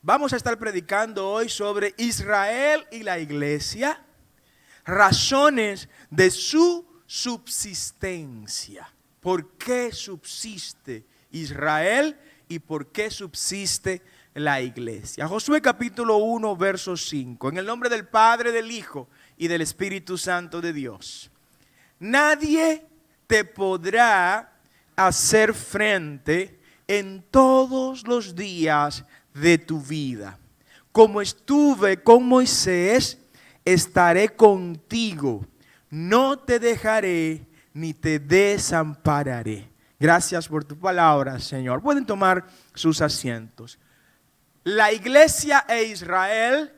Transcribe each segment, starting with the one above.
Vamos a estar predicando hoy sobre Israel y la iglesia, razones de su subsistencia. ¿Por qué subsiste Israel y por qué subsiste la iglesia? Josué capítulo 1, verso 5. En el nombre del Padre, del Hijo y del Espíritu Santo de Dios. Nadie te podrá hacer frente en todos los días de tu vida. Como estuve con Moisés, estaré contigo. No te dejaré ni te desampararé. Gracias por tu palabra, Señor. Pueden tomar sus asientos. La iglesia e Israel,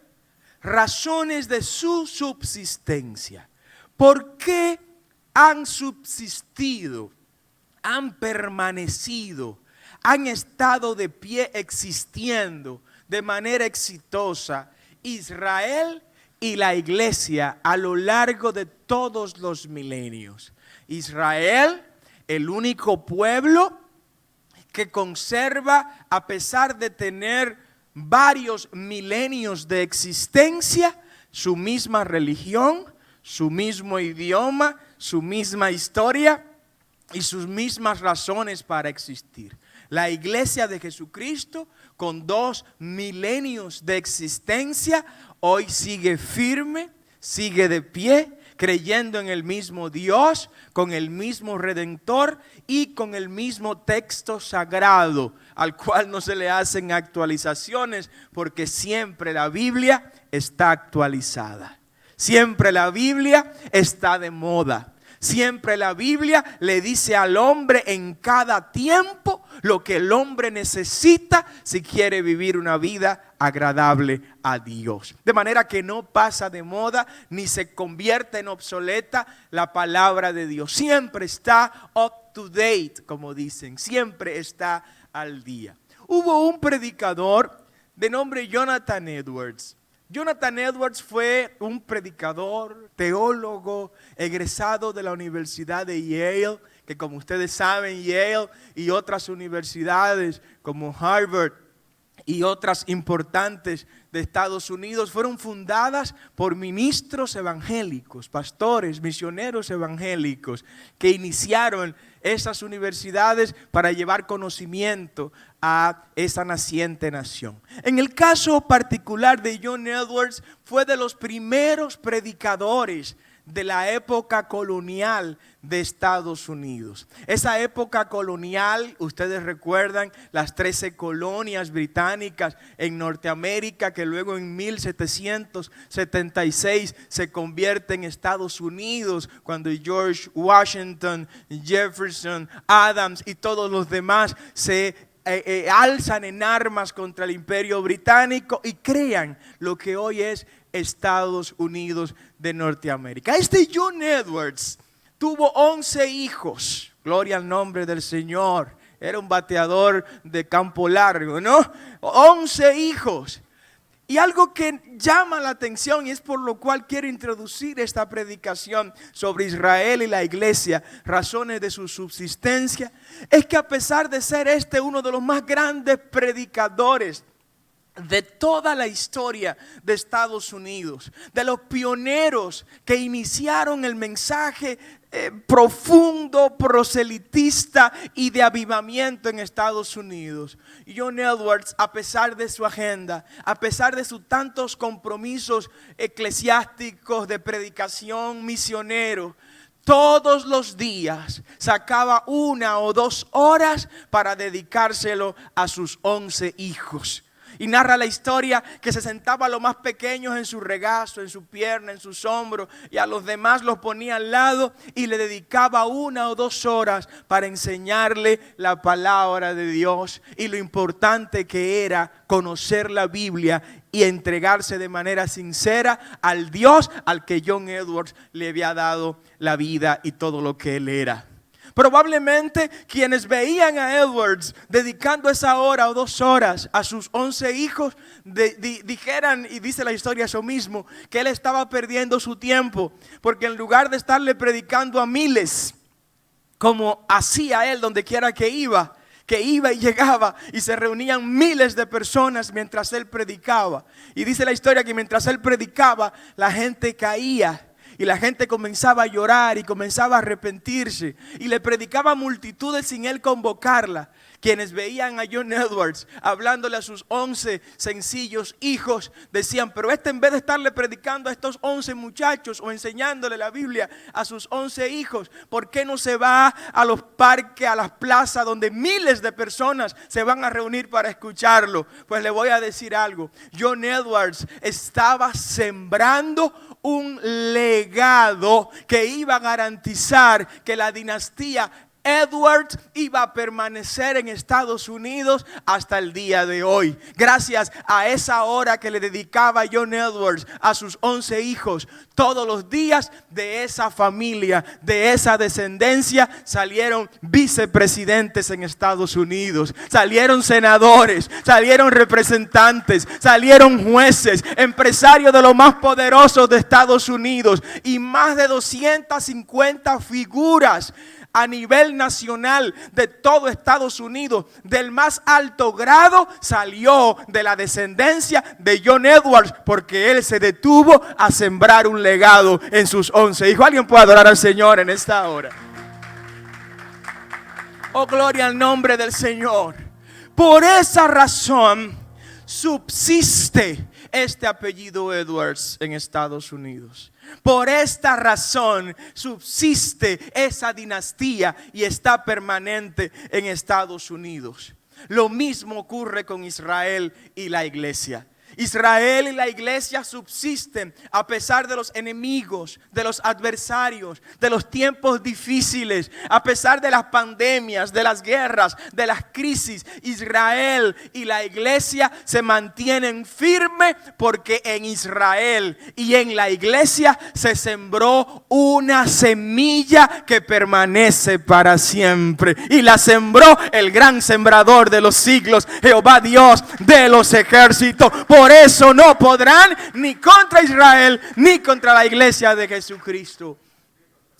razones de su subsistencia. ¿Por qué han subsistido? Han permanecido, han estado de pie existiendo de manera exitosa Israel y la iglesia a lo largo de todos los milenios. Israel, el único pueblo que conserva, a pesar de tener varios milenios de existencia, su misma religión, su mismo idioma, su misma historia y sus mismas razones para existir. La iglesia de Jesucristo, con 2 milenios de existencia, hoy sigue firme, sigue de pie, creyendo en el mismo Dios, con el mismo Redentor y con el mismo texto sagrado, al cual no se le hacen actualizaciones, porque siempre la Biblia está actualizada. Siempre la Biblia está de moda. Siempre la Biblia le dice al hombre en cada tiempo lo que el hombre necesita si quiere vivir una vida agradable a Dios. De manera que no pasa de moda ni se convierte en obsoleta la palabra de Dios. Siempre está up to date, como dicen. Siempre está al día. Hubo un predicador de nombre Jonathan Edwards. Jonathan Edwards fue un predicador, teólogo, egresado de la Universidad de Yale, que como ustedes saben, Yale y otras universidades como Harvard y otras importantes de Estados Unidos fueron fundadas por ministros evangélicos, pastores, misioneros evangélicos que iniciaron esas universidades para llevar conocimiento a esa naciente nación. En el caso particular de John Edwards, fue de los primeros predicadores de la época colonial de Estados Unidos. Esa época colonial, ustedes recuerdan las 13 colonias británicas en Norteamérica que luego en 1776 se convierte en Estados Unidos, cuando George Washington, Jefferson, Adams y todos los demás se alzan en armas contra el imperio británico y crean lo que hoy es Estados Unidos de Norteamérica. Este John Edwards tuvo 11 hijos, gloria al nombre del Señor. Era un bateador de campo largo, ¿no? 11 hijos. Y algo que llama la atención y es por lo cual quiero introducir esta predicación sobre Israel y la iglesia, razones de su subsistencia, es que a pesar de ser uno de los más grandes predicadores de toda la historia de Estados Unidos, de los pioneros que iniciaron el mensaje profundo, proselitista y de avivamiento en Estados Unidos, John Edwards, a pesar de su agenda, a pesar de sus tantos compromisos eclesiásticos de predicación misionero, todos los días sacaba 1 o 2 horas para dedicárselo a sus 11 hijos. Y narra la historia que se sentaba a los más pequeños en su regazo, en su pierna, en sus hombros, y a los demás los ponía al lado y le dedicaba 1 o 2 horas para enseñarle la palabra de Dios y lo importante que era conocer la Biblia y entregarse de manera sincera al Dios al que John Edwards le había dado la vida y todo lo que él era. Probablemente quienes veían a Edwards dedicando esa 1 o 2 horas a sus 11 hijos dijeran, y dice la historia eso mismo, que él estaba perdiendo su tiempo, porque en lugar de estarle predicando a miles, como hacía él donde quiera que iba, que iba y llegaba y se reunían miles de personas mientras él predicaba. Y dice la historia que mientras él predicaba, la gente caía. Y la gente comenzaba a llorar y comenzaba a arrepentirse. Y le predicaba a multitudes sin él convocarla. Quienes veían a John Edwards hablándole a sus 11 sencillos hijos, decían, pero en vez de estarle predicando a estos 11 muchachos o enseñándole la Biblia a sus 11 hijos, ¿por qué no se va a los parques, a las plazas donde miles de personas se van a reunir para escucharlo? Pues le voy a decir algo. John Edwards estaba sembrando un legado que iba a garantizar que la dinastía Edwards iba a permanecer en Estados Unidos hasta el día de hoy. Gracias a esa hora que le dedicaba John Edwards a sus 11 hijos, todos los días de esa familia, de esa descendencia, salieron vicepresidentes en Estados Unidos, salieron senadores, salieron representantes, salieron jueces, empresarios de los más poderosos de Estados Unidos y más de 250 figuras a nivel nacional de todo Estados Unidos, del más alto grado, salió de la descendencia de John Edwards, porque él se detuvo a sembrar un legado en sus 11 hijos. ¿Alguien puede adorar al Señor en esta hora? Oh, gloria al nombre del Señor. Por esa razón subsiste este apellido Edwards en Estados Unidos. Por esta razón subsiste esa dinastía y está permanente en Estados Unidos. Lo mismo ocurre con Israel y la iglesia. Israel y la iglesia subsisten a pesar de los enemigos, de los adversarios, de los tiempos difíciles, a pesar de las pandemias, de las guerras, de las crisis. Israel y la iglesia se mantienen firmes porque en Israel y en la iglesia se sembró una semilla que permanece para siempre. Y la sembró el gran sembrador de los siglos, Jehová Dios de los ejércitos. Por eso no podrán ni contra Israel ni contra la iglesia de Jesucristo.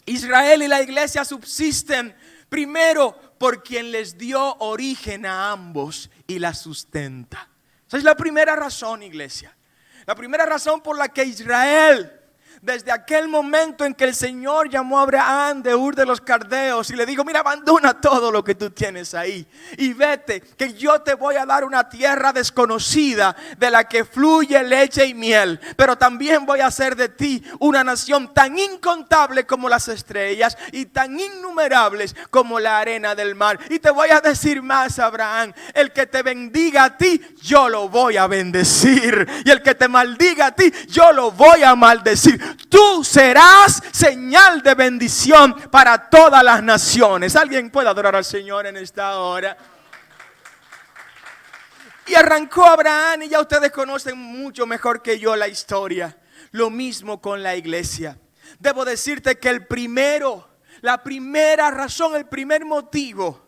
Israel y la iglesia subsisten primero por quien les dio origen a ambos y la sustenta. Esa es la primera razón, iglesia. La primera razón por la que Israel, desde aquel momento en que el Señor llamó a Abraham de Ur de los Caldeos y le dijo, mira, abandona todo lo que tú tienes ahí y vete, que yo te voy a dar una tierra desconocida de la que fluye leche y miel, pero también voy a hacer de ti una nación tan incontable como las estrellas y tan innumerables como la arena del mar. Y te voy a decir más, Abraham, el que te bendiga a ti, yo lo voy a bendecir, y el que te maldiga a ti, yo lo voy a maldecir. Tú serás señal de bendición para todas las naciones. ¿Alguien puede adorar al Señor en esta hora? Y arrancó Abraham, y ya ustedes conocen mucho mejor que yo la historia. Lo mismo con la iglesia. Debo decirte que la primera razón, el primer motivo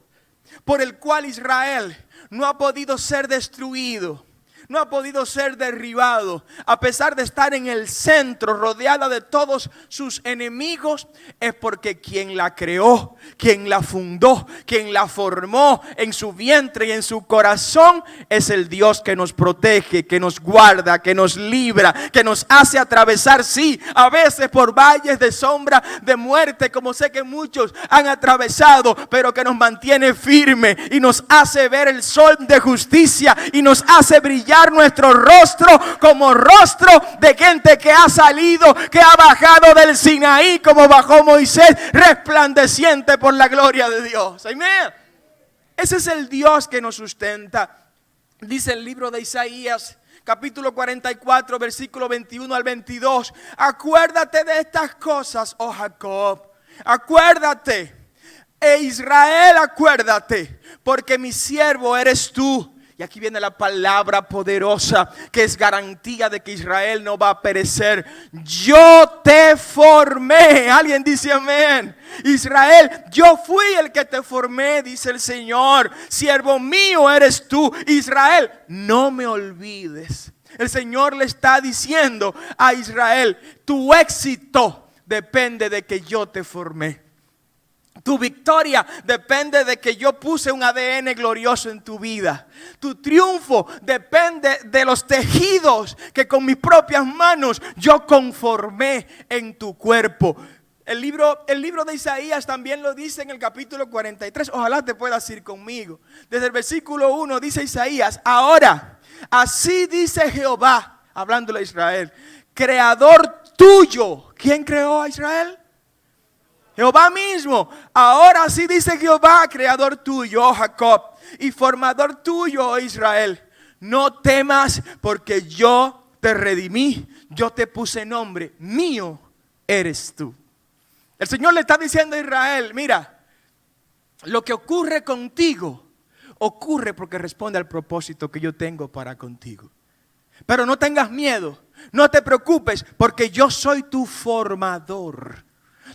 por el cual Israel no ha podido ser destruido, no ha podido ser derribado, a pesar de estar en el centro, rodeada de todos sus enemigos, es porque quien la creó, quien la fundó, quien la formó en su vientre y en su corazón, es el Dios que nos protege, que nos guarda, que nos libra, que nos hace atravesar, sí, a veces por valles de sombra de muerte, como sé que muchos han atravesado, pero que nos mantiene firme y nos hace ver el sol de justicia y nos hace brillar nuestro rostro como rostro de gente que ha salido, que ha bajado del Sinaí como bajó Moisés, resplandeciente por la gloria de Dios. Amén. Ese es el Dios que nos sustenta. Dice el libro de Isaías, capítulo 44, versículo 21 al 22. Acuérdate de estas cosas, oh Jacob. Acuérdate, Israel, acuérdate, porque mi siervo eres tú. Y aquí viene la palabra poderosa que es garantía de que Israel no va a perecer. Yo te formé. Alguien dice amén. Israel, yo fui el que te formé, dice el Señor. Siervo mío eres tú. Israel, no me olvides. El Señor le está diciendo a Israel, tu éxito depende de que yo te formé. Tu victoria depende de que yo puse un ADN glorioso en tu vida. Tu triunfo depende de los tejidos que con mis propias manos yo conformé en tu cuerpo. El libro de Isaías también lo dice en el capítulo 43. Ojalá te puedas ir conmigo. Desde el versículo 1 dice Isaías: ahora, así dice Jehová, hablándole a Israel, creador tuyo. ¿Quién creó a Israel? Jehová mismo. Ahora sí dice Jehová, creador tuyo, oh Jacob, y formador tuyo, oh Israel. No temas, porque yo te redimí, yo te puse nombre, mío eres tú. El Señor le está diciendo a Israel: mira, lo que ocurre contigo ocurre porque responde al propósito que yo tengo para contigo. Pero no tengas miedo, no te preocupes, porque yo soy tu formador.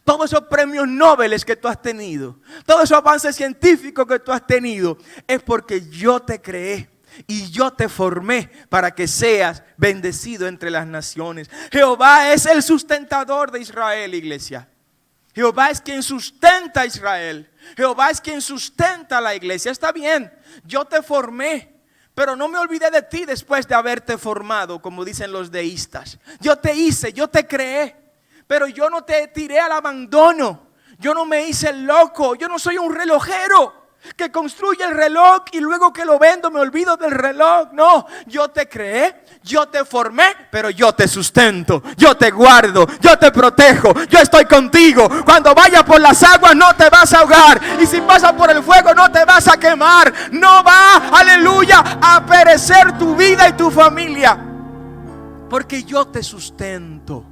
Todos esos premios Nobel que tú has tenido, todos esos avances científicos que tú has tenido, es porque yo te creé y yo te formé para que seas bendecido entre las naciones. Jehová es el sustentador de Israel, iglesia. Jehová es quien sustenta a Israel. Jehová es quien sustenta a la iglesia. Está bien, yo te formé, pero no me olvidé de ti después de haberte formado, como dicen los deístas. Yo te hice, yo te creé, pero yo no te tiré al abandono. Yo no me hice loco. Yo no soy un relojero que construye el reloj y luego que lo vendo me olvido del reloj. No, yo te creé, yo te formé, pero yo te sustento, yo te guardo, yo te protejo, yo estoy contigo. Cuando vayas por las aguas no te vas a ahogar, y si pasas por el fuego no te vas a quemar. No va, aleluya, a perecer tu vida y tu familia, porque yo te sustento.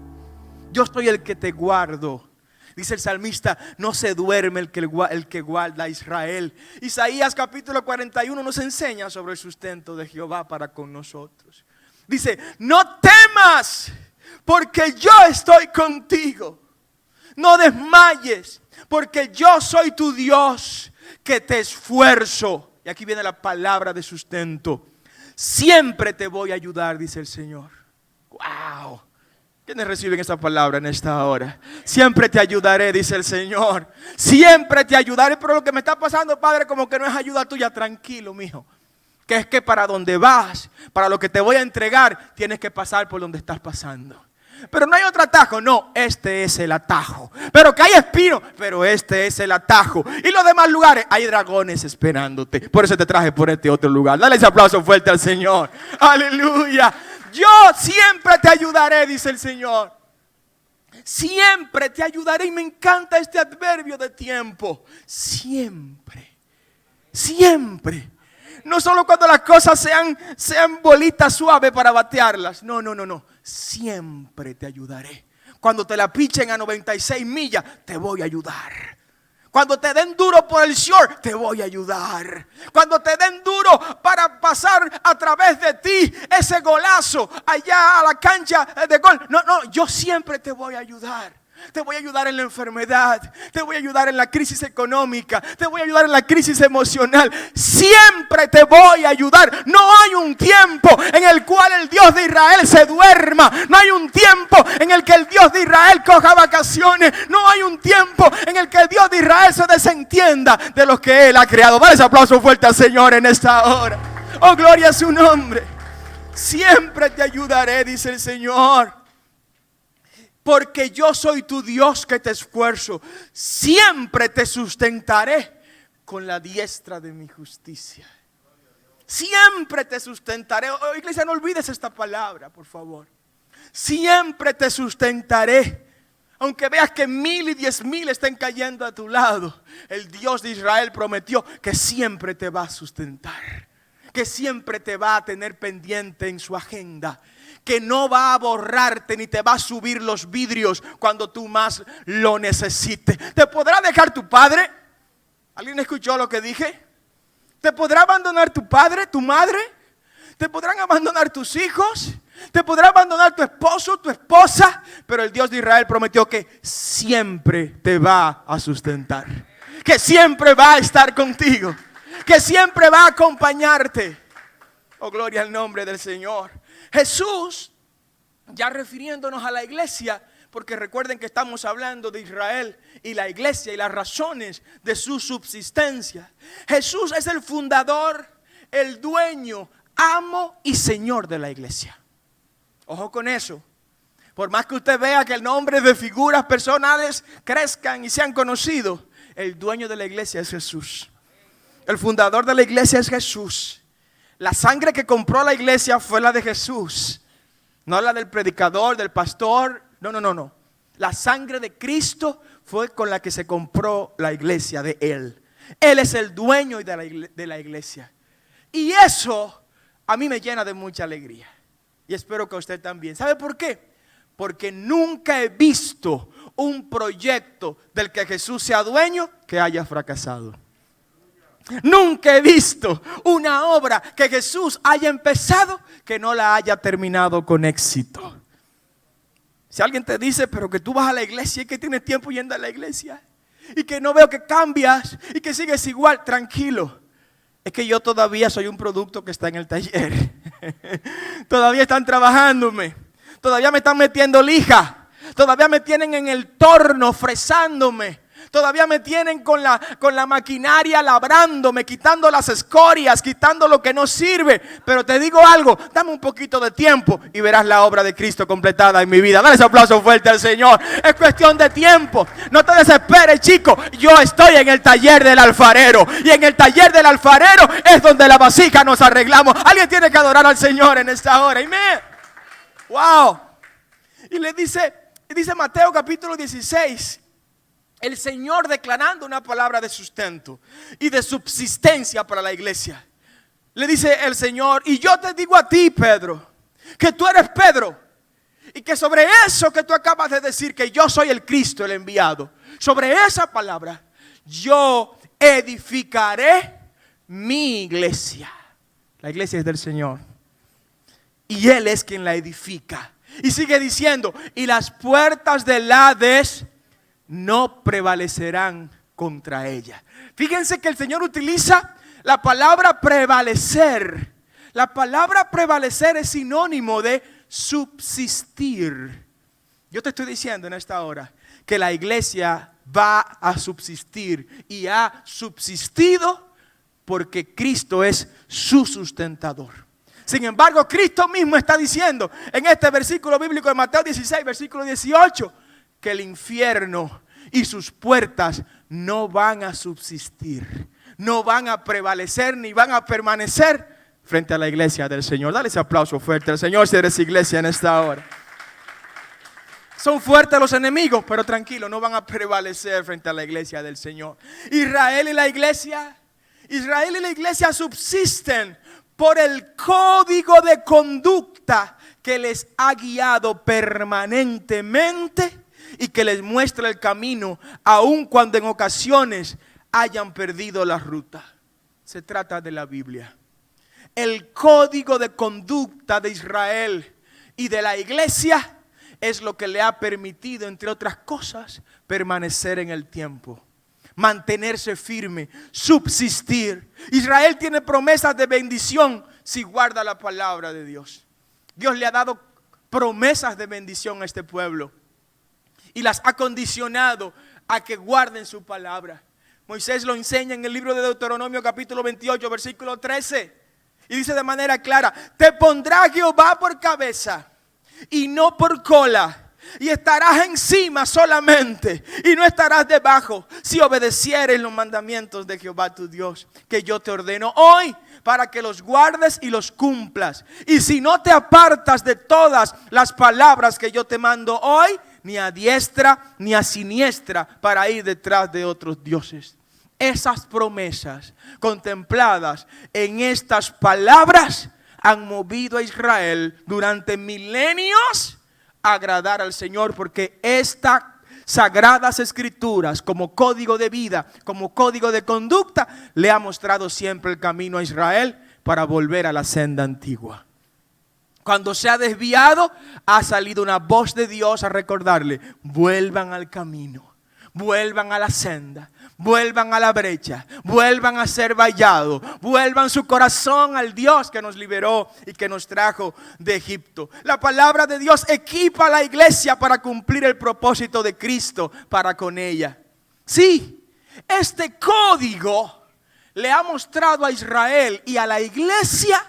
Yo soy el que te guardo. Dice el salmista: no se duerme el que guarda a Israel. Isaías capítulo 41 nos enseña sobre el sustento de Jehová para con nosotros. Dice: no temas, porque yo estoy contigo. No desmayes, porque yo soy tu Dios, que te esfuerzo. Y aquí viene la palabra de sustento. Siempre te voy a ayudar, dice el Señor. Wow. ¿Quiénes reciben esta palabra en esta hora? Siempre te ayudaré, dice el Señor. Siempre te ayudaré. Pero lo que me está pasando, Padre, como que no es ayuda tuya. Tranquilo, mijo. Que es que para donde vas, para lo que te voy a entregar, tienes que pasar por donde estás pasando. Pero no hay otro atajo. No, este es el atajo. Pero que hay espinos, pero este es el atajo. Y los demás lugares, hay dragones esperándote. Por eso te traje por este otro lugar. Dale ese aplauso fuerte al Señor. Aleluya. Yo siempre te ayudaré, dice el Señor. Siempre te ayudaré. Y me encanta este adverbio de tiempo. Siempre. Siempre. No solo cuando las cosas sean bolitas suaves para batearlas. No. Siempre te ayudaré. Cuando te la pichen a 96 millas, te voy a ayudar. Cuando te den duro por el short, te voy a ayudar. Cuando te den duro para pasar a través de ti ese golazo allá a la cancha de gol. No, yo siempre te voy a ayudar. Te voy a ayudar en la enfermedad. Te voy a ayudar en la crisis económica. Te voy a ayudar en la crisis emocional. Siempre te voy a ayudar. No hay un tiempo en el cual el Dios de Israel se duerma. No hay un tiempo en el que el Dios de Israel coja vacaciones. No hay un tiempo en el que el Dios de Israel se desentienda de los que Él ha creado. Dale ese aplauso fuerte al Señor en esta hora. Oh, gloria a su nombre. Siempre te ayudaré, dice el Señor. Porque yo soy tu Dios que te esfuerzo. Siempre te sustentaré con la diestra de mi justicia. Siempre te sustentaré. Oh, iglesia, no olvides esta palabra, por favor. Siempre te sustentaré. Aunque veas que 1000 y 10,000 estén cayendo a tu lado, el Dios de Israel prometió que siempre te va a sustentar. Que siempre te va a tener pendiente en su agenda. Que no va a borrarte ni te va a subir los vidrios cuando tú más lo necesites. ¿Te podrá dejar tu padre? ¿Alguien escuchó lo que dije? ¿Te podrá abandonar tu padre, tu madre? ¿Te podrán abandonar tus hijos? ¿Te podrá abandonar tu esposo, tu esposa? Pero el Dios de Israel prometió que siempre te va a sustentar. Que siempre va a estar contigo. Que siempre va a acompañarte. Oh, gloria al nombre del Señor. Jesús, ya refiriéndonos a la iglesia, porque recuerden que estamos hablando de Israel y la iglesia y las razones de su subsistencia. Jesús es el fundador, el dueño, amo y señor de la iglesia. Ojo con eso. Por más que usted vea que el nombre de figuras personales crezcan y sean conocidos, el dueño de la iglesia es Jesús. El fundador de la iglesia es Jesús. La sangre que compró la iglesia fue la de Jesús. No la del predicador, del pastor. No. La sangre de Cristo fue con la que se compró la iglesia de Él. Él es el dueño de la iglesia. Y eso a mí me llena de mucha alegría. Y espero que a usted también. ¿Sabe por qué? Porque nunca he visto un proyecto del que Jesús sea dueño que haya fracasado. Nunca he visto una obra que Jesús haya empezado que no la haya terminado con éxito. Si alguien te dice, pero que tú vas a la iglesia y que tienes tiempo yendo a la iglesia y que no veo que cambias y que sigues igual, tranquilo. Es que yo todavía soy un producto que está en el taller. Todavía están trabajándome. Todavía me están metiendo lija. Todavía me tienen en el torno fresándome. Todavía me tienen con la maquinaria labrándome, quitando las escorias, quitando lo que no sirve. Pero te digo algo, dame un poquito de tiempo y verás la obra de Cristo completada en mi vida. Dale ese aplauso fuerte al Señor. Es cuestión de tiempo. No te desesperes, chico. Yo estoy en el taller del alfarero. Y en el taller del alfarero es donde la vasija nos arreglamos. Alguien tiene que adorar al Señor en esta hora. Amén. Wow. Y le dice Mateo capítulo 16. El Señor declarando una palabra de sustento y de subsistencia para la iglesia. Le dice el Señor, y yo te digo a ti, Pedro, que tú eres Pedro. Y que sobre eso que tú acabas de decir, que yo soy el Cristo, el enviado. Sobre esa palabra, yo edificaré mi iglesia. La iglesia es del Señor. Y Él es quien la edifica. Y sigue diciendo, y las puertas del Hades no prevalecerán contra ella. Fíjense que el Señor utiliza la palabra prevalecer. La palabra prevalecer es sinónimo de subsistir. Yo te estoy diciendo en esta hora que la iglesia va a subsistir y ha subsistido porque Cristo es su sustentador. Sin embargo, Cristo mismo está diciendo en este versículo bíblico de Mateo 16, versículo 18, que el infierno y sus puertas no van a subsistir, no van a prevalecer ni van a permanecer frente a la iglesia del Señor. Dale ese aplauso fuerte al Señor si eres iglesia en esta hora. Son fuertes los enemigos, pero tranquilo, no van a prevalecer frente a la iglesia del Señor. Israel y la iglesia subsisten por el código de conducta que les ha guiado permanentemente y que les muestra el camino, aun cuando en ocasiones hayan perdido la ruta. Se trata de la Biblia. El código de conducta de Israel y de la iglesia es lo que le ha permitido, entre otras cosas, permanecer en el tiempo, mantenerse firme, subsistir. Israel tiene promesas de bendición si guarda la palabra de Dios. Dios le ha dado promesas de bendición a este pueblo y las ha condicionado a que guarden su palabra. Moisés lo enseña en el libro de Deuteronomio capítulo 28, versículo 13. Y dice de manera clara, te pondrá Jehová por cabeza y no por cola. Y estarás encima solamente y no estarás debajo, si obedecieres los mandamientos de Jehová tu Dios, que yo te ordeno hoy, para que los guardes y los cumplas. Y si no te apartas de todas las palabras que yo te mando hoy, ni a diestra ni a siniestra, para ir detrás de otros dioses. Esas promesas contempladas en estas palabras han movido a Israel durante milenios a agradar al Señor, porque estas sagradas escrituras, como código de vida, como código de conducta, le ha mostrado siempre el camino a Israel para volver a la senda antigua. Cuando se ha desviado, ha salido una voz de Dios a recordarle, vuelvan al camino. vuelvan a la senda, vuelvan a la brecha, vuelvan a ser vallados, vuelvan su corazón al Dios que nos liberó y que nos trajo de Egipto. La palabra de Dios equipa a la iglesia para cumplir el propósito de Cristo para con ella. Sí, este código le ha mostrado a Israel y a la iglesia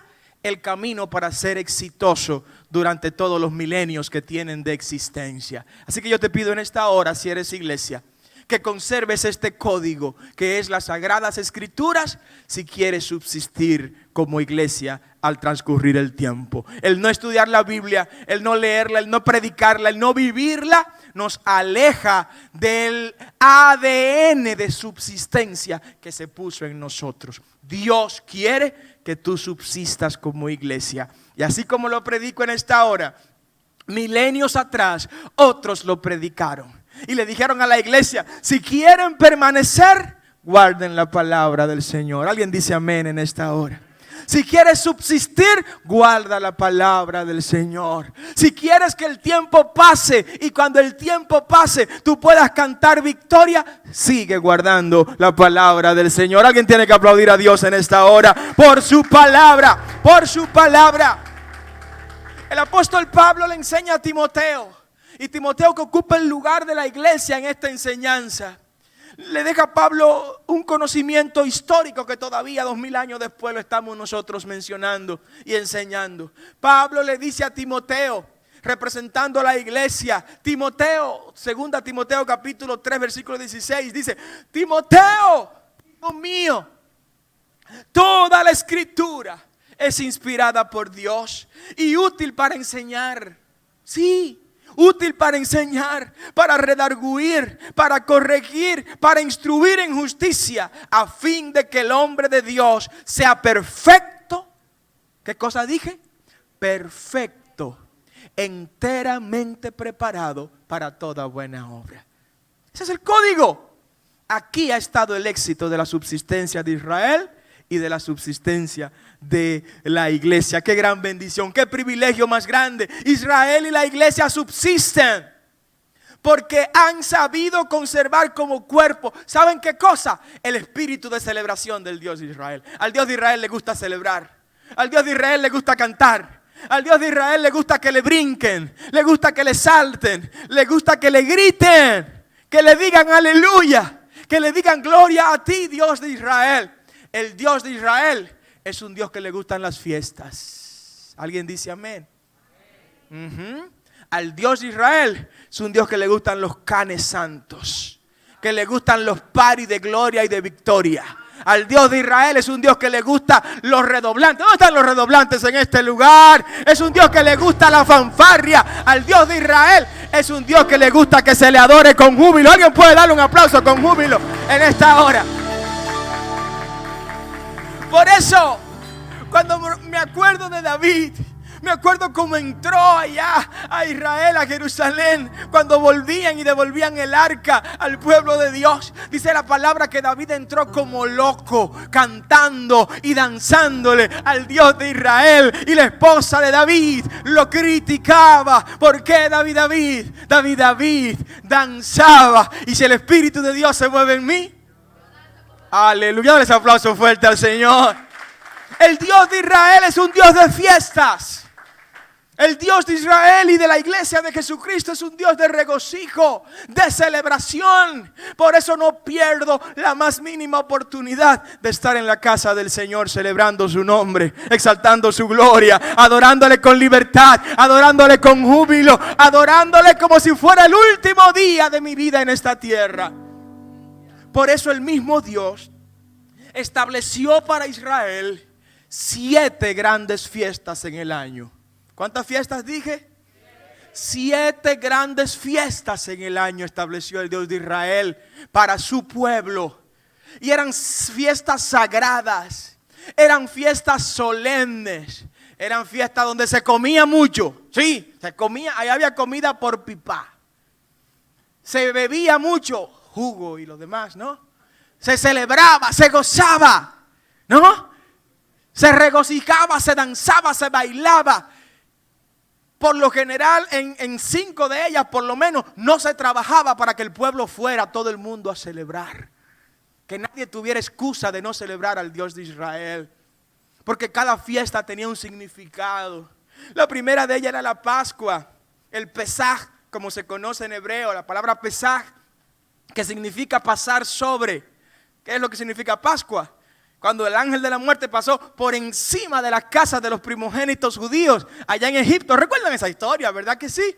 el camino para ser exitoso durante todos los milenios que tienen de existencia. Así que yo te pido en esta hora, si eres iglesia, que conserves este código que es las Sagradas Escrituras si quieres subsistir como iglesia al transcurrir el tiempo. El no estudiar la Biblia, el no leerla, el no predicarla, el no vivirla nos aleja del ADN de subsistencia que se puso en nosotros. Dios quiere que tú subsistas como iglesia. Y así como lo predico en esta hora, milenios atrás otros lo predicaron. Y le dijeron a la iglesia, si quieren permanecer, guarden la palabra del Señor. Alguien dice amén en esta hora. Si quieres subsistir, guarda la palabra del Señor. Si quieres que el tiempo pase y cuando el tiempo pase tú puedas cantar victoria, sigue guardando la palabra del Señor. Alguien tiene que aplaudir a Dios en esta hora por su palabra, por su palabra. El apóstol Pablo le enseña a Timoteo. Y Timoteo, que ocupa el lugar de la iglesia en esta enseñanza, le deja a Pablo un conocimiento histórico que todavía 2000 años después lo estamos nosotros mencionando y enseñando. Pablo le dice a Timoteo, representando a la iglesia, Timoteo, 2 Timoteo capítulo 3 versículo 16, dice, Timoteo, hijo mío, toda la escritura es inspirada por Dios y útil para enseñar. Sí, útil para enseñar, para redarguir, para corregir, para instruir en justicia, a fin de que el hombre de Dios sea perfecto. ¿Qué cosa dije? Perfecto, enteramente preparado para toda buena obra. Ese es el código. Aquí ha estado el éxito de la subsistencia de Israel y de la subsistencia de la iglesia. Qué gran bendición, qué privilegio más grande. Israel y la iglesia subsisten porque han sabido conservar como cuerpo, ¿saben qué cosa? El espíritu de celebración del Dios de Israel. Al Dios de Israel le gusta celebrar, al Dios de Israel le gusta cantar, al Dios de Israel le gusta que le brinquen, le gusta que le salten, le gusta que le griten, que le digan aleluya, que le digan gloria a ti, Dios de Israel. El Dios de Israel es un Dios que le gustan las fiestas. ¿Alguien dice amén? Al Dios de Israel es un Dios que le gustan los canes santos, que le gustan los paris de gloria y de victoria. Al Dios de Israel es un Dios que le gusta los redoblantes. ¿Dónde están los redoblantes en este lugar? Es un Dios que le gusta la fanfarria. Al Dios de Israel es un Dios que le gusta que se le adore con júbilo. ¿Alguien puede darle un aplauso con júbilo en esta hora? Por eso, cuando me acuerdo de David, me acuerdo cómo entró allá a Israel, a Jerusalén, cuando volvían y devolvían el arca al pueblo de Dios. Dice la palabra que David entró como loco, cantando y danzándole al Dios de Israel. Y la esposa de David lo criticaba. ¿Por qué David danzaba? Y si el Espíritu de Dios se mueve en mí, aleluya, dale ese aplauso fuerte al Señor. El Dios de Israel es un Dios de fiestas. El Dios de Israel y de la iglesia de Jesucristo es un Dios de regocijo, de celebración. Por eso no pierdo la más mínima oportunidad de estar en la casa del Señor celebrando su nombre, exaltando su gloria, adorándole con libertad, adorándole con júbilo, adorándole como si fuera el último día de mi vida en esta tierra. Por eso el mismo Dios estableció para Israel 7 grandes fiestas en el año. ¿Cuántas fiestas dije? 7 grandes fiestas en el año estableció el Dios de Israel para su pueblo. Y eran fiestas sagradas, eran fiestas solemnes, eran fiestas donde se comía mucho. Sí, se comía, ahí había comida por pipa. Se bebía mucho, jugo y lo demás, ¿no? Se celebraba, se gozaba, ¿no? Se regocijaba, se danzaba, se bailaba. Por lo general, en 5 de ellas, por lo menos, no se trabajaba para que el pueblo fuera todo el mundo a celebrar. Que nadie tuviera excusa de no celebrar al Dios de Israel. Porque cada fiesta tenía un significado. La primera de ellas era la Pascua, el Pesaj, como se conoce en hebreo, la palabra Pesaj, que significa pasar sobre. ¿Qué es lo que significa Pascua? Cuando el ángel de la muerte pasó por encima de las casas de los primogénitos judíos allá en Egipto. ¿Recuerdan esa historia, verdad que sí?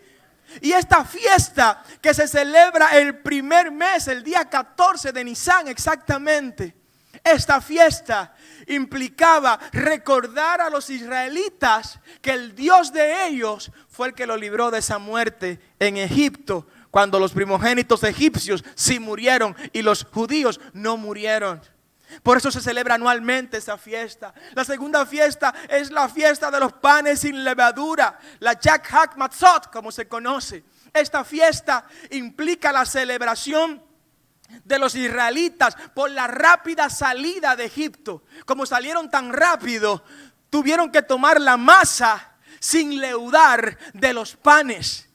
Y esta fiesta que se celebra el primer mes, el día 14 de Nisan exactamente. Esta fiesta implicaba recordar a los israelitas que el Dios de ellos fue el que los libró de esa muerte en Egipto, cuando los primogénitos egipcios sí murieron y los judíos no murieron. Por eso se celebra anualmente esa fiesta. La segunda fiesta es la fiesta de los panes sin levadura, la Chag HaMatzot, como se conoce. Esta fiesta implica la celebración de los israelitas por la rápida salida de Egipto. Como salieron tan rápido, tuvieron que tomar la masa sin leudar de los panes.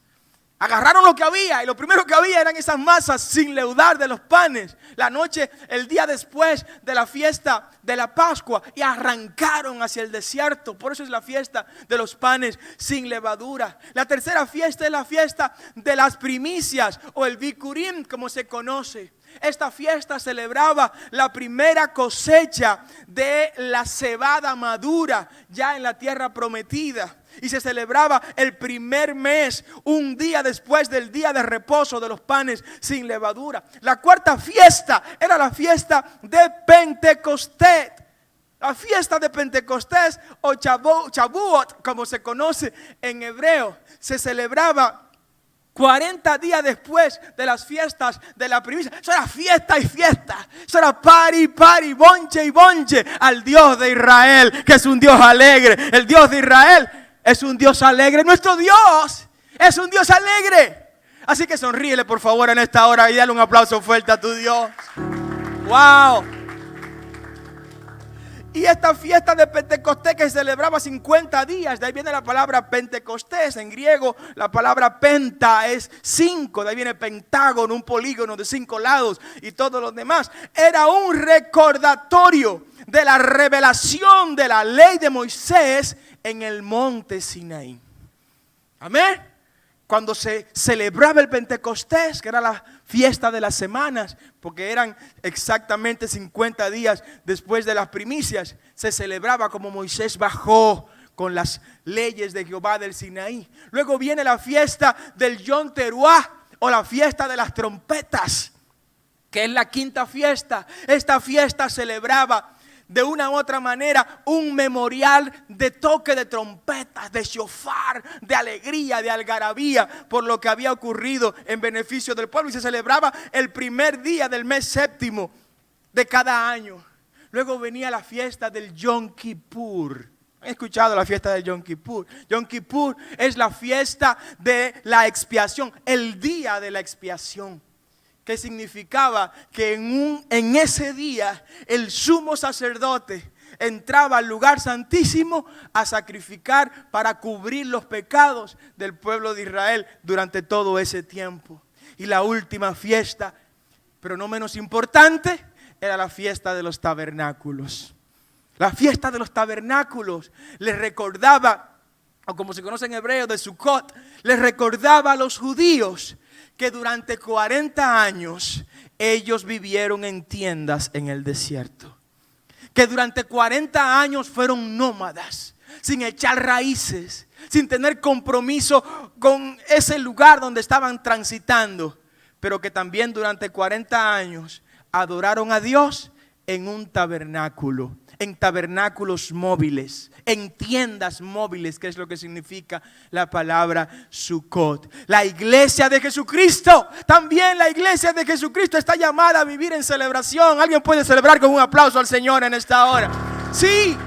Agarraron lo que había y lo primero que había eran esas masas sin leudar de los panes. La noche, el día después de la fiesta de la Pascua, y arrancaron hacia el desierto. Por eso es la fiesta de los panes sin levadura. La tercera fiesta es la fiesta de las primicias o el Bikurim, como se conoce. Esta fiesta celebraba la primera cosecha de la cebada madura ya en la tierra prometida. Y se celebraba el primer mes, un día después del día de reposo de los panes sin levadura. La cuarta fiesta era la fiesta de Pentecostés. La fiesta de Pentecostés o Shavuot, como se conoce en hebreo, se celebraba 40 días después de las fiestas de la primicia. Eso era fiesta y fiesta. Eso era party, bonche y bonche al Dios de Israel, que es un Dios alegre. El Dios de Israel es un Dios alegre. Nuestro Dios es un Dios alegre. Así que sonríele por favor en esta hora y dale un aplauso fuerte a tu Dios. Wow. Y esta fiesta de Pentecostés que se celebraba 50 días, de ahí viene la palabra Pentecostés. En griego la palabra penta es 5, de ahí viene pentágono, un polígono de 5 lados y todo lo demás. Era un recordatorio de la revelación de la ley de Moisés en el monte Sinaí. Amén. Cuando se celebraba el Pentecostés, que era la fiesta de las semanas, porque eran exactamente 50 días después de las primicias, se celebraba como Moisés bajó con las leyes de Jehová del Sinaí. Luego viene la fiesta del Yom Teruah o la fiesta de las trompetas, que es la quinta fiesta. Esta fiesta celebraba de una u otra manera un memorial de toque de trompetas, de shofar, de alegría, de algarabía por lo que había ocurrido en beneficio del pueblo. Y se celebraba el primer día del mes séptimo de cada año. Luego venía la fiesta del Yom Kippur. ¿Han escuchado la fiesta del Yom Kippur? Yom Kippur es la fiesta de la expiación, el día de la expiación. Que significaba que en ese día el sumo sacerdote entraba al lugar santísimo a sacrificar para cubrir los pecados del pueblo de Israel durante todo ese tiempo. Y la última fiesta, pero no menos importante, era la fiesta de los tabernáculos. La fiesta de los tabernáculos les recordaba, o como se conoce en hebreo de Sukkot, les recordaba a los judíos que durante 40 años ellos vivieron en tiendas en el desierto. Que durante 40 años fueron nómadas, sin echar raíces, sin tener compromiso con ese lugar donde estaban transitando. Pero que también durante 40 años adoraron a Dios en un tabernáculo, en tabernáculos móviles, en tiendas móviles, que es lo que significa la palabra Sukkot. La iglesia de Jesucristo, también la iglesia de Jesucristo está llamada a vivir en celebración. ¿Alguien puede celebrar con un aplauso al Señor en esta hora? Sí.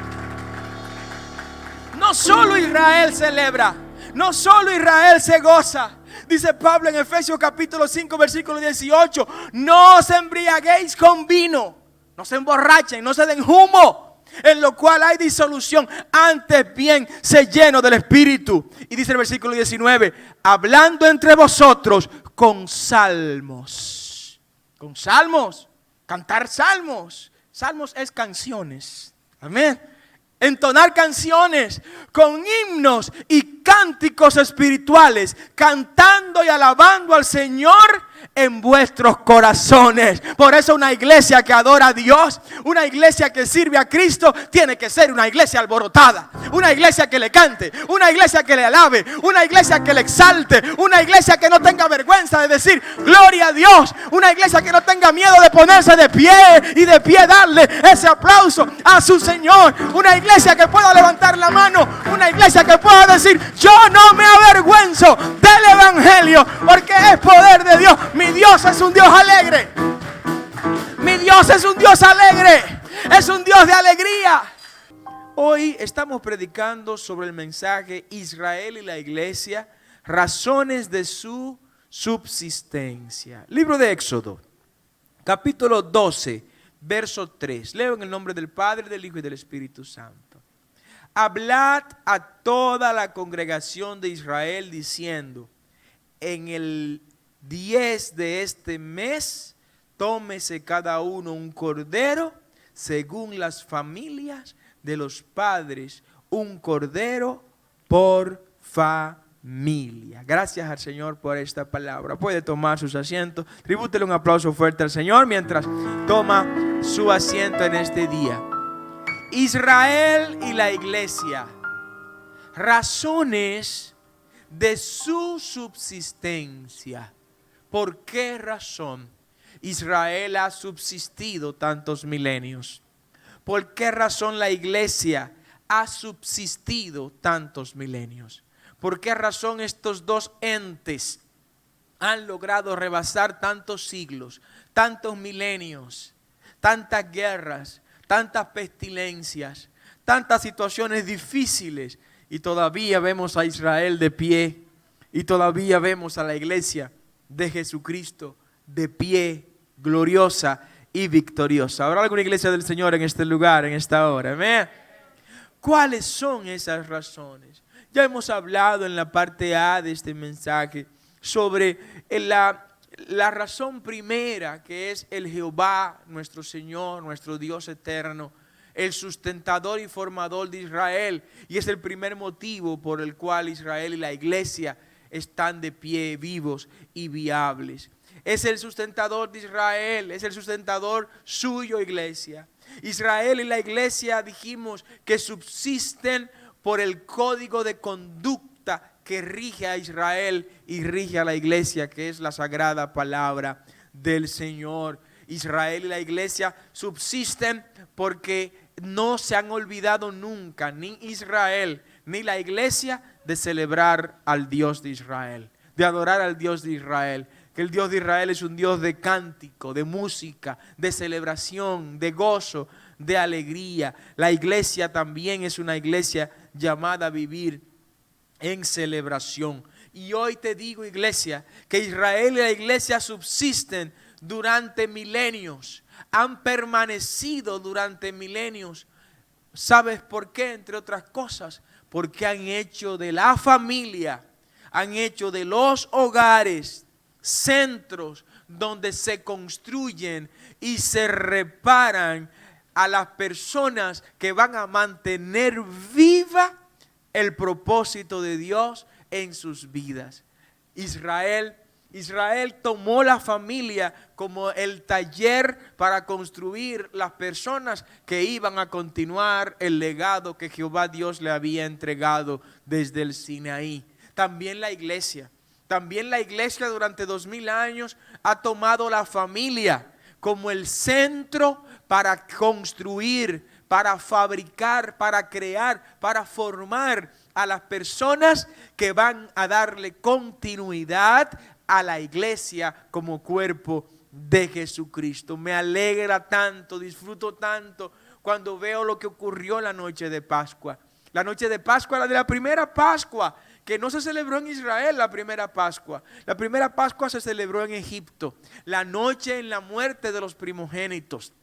No solo Israel celebra, no solo Israel se goza. Dice Pablo en Efesios capítulo 5 versículo 18, no os embriaguéis con vino. No se emborrachen, no se den humo. en lo cual hay disolución. Antes bien, sé lleno del Espíritu. Y dice el versículo 19, hablando entre vosotros con salmos. Con salmos, cantar salmos. Salmos es canciones. Amén. Entonar canciones con himnos y cánticos espirituales, cantando y alabando al Señor en vuestros corazones. Por eso una iglesia que adora a Dios, una iglesia que sirve a Cristo, tiene que ser una iglesia alborotada, una iglesia que le cante, una iglesia que le alabe, una iglesia que le exalte, una iglesia que no tenga vergüenza de decir gloria a Dios, una iglesia que no tenga miedo de ponerse de pie y de pie darle ese aplauso a su Señor, una iglesia que pueda levantar la mano, una iglesia que pueda decir yo no me avergüenzo del evangelio porque es poder de Dios. Mi Dios es un Dios alegre. Mi Dios es un Dios alegre. Es un Dios de alegría. Hoy estamos predicando sobre el mensaje Israel y la iglesia, razones de su subsistencia. Libro de Éxodo, capítulo 12, verso 3. Leo en el nombre del Padre, del Hijo y del Espíritu Santo. Hablad a toda la congregación de Israel diciendo, en el 10 de este mes, tómese cada uno un cordero, según las familias de los padres, un cordero por familia. Gracias al Señor por esta palabra. Puede tomar sus asientos. Tribútele un aplauso fuerte al Señor mientras toma su asiento en este día. Israel y la iglesia, razones de su subsistencia. ¿Por qué razón Israel ha subsistido tantos milenios? ¿Por qué razón la iglesia ha subsistido tantos milenios? ¿Por qué razón estos dos entes han logrado rebasar tantos siglos, tantos milenios, tantas guerras, tantas pestilencias, tantas situaciones difíciles? Y todavía vemos a Israel de pie, y todavía vemos a la iglesia de Jesucristo de pie, gloriosa y victoriosa. ¿Habrá alguna iglesia del Señor en este lugar, en esta hora? Amén. ¿Cuáles son esas razones? Ya hemos hablado en la parte A de este mensaje sobre la razón primera, que es el Jehová, nuestro Señor, nuestro Dios eterno, el sustentador y formador de Israel. Y es el primer motivo por el cual Israel y la iglesia están de pie, vivos y viables. Es el sustentador de Israel, es el sustentador suyo, iglesia. Israel y la iglesia dijimos que subsisten por el código de conducta que rige a Israel y rige a la iglesia, que es la sagrada palabra del Señor. Israel y la iglesia subsisten porque no se han olvidado nunca, ni Israel ni la iglesia, de celebrar al Dios de Israel, de adorar al Dios de Israel. Que el Dios de Israel es un Dios de cántico, de música, de celebración, de gozo, de alegría. La iglesia también es una iglesia llamada a vivir en celebración. Y hoy te digo, iglesia, que Israel y la iglesia subsisten durante milenios, han permanecido durante milenios. ¿Sabes por qué? Entre otras cosas, porque han hecho de la familia, han hecho de los hogares centros donde se construyen y se reparan a las personas que van a mantener viva el propósito de Dios en sus vidas. Israel tomó la familia como el taller para construir las personas que iban a continuar el legado que Jehová Dios le había entregado desde el Sinaí. También la iglesia durante 2000 años ha tomado la familia como el centro para construir, para fabricar, para crear, para formar a las personas que van a darle continuidad a la iglesia como cuerpo de Jesucristo. Me alegra tanto, disfruto tanto cuando veo lo que ocurrió la noche de Pascua. La noche de Pascua, la de la primera Pascua, que no se celebró en Israel la primera Pascua. La primera Pascua se celebró en Egipto. La noche en la muerte de los primogénitos.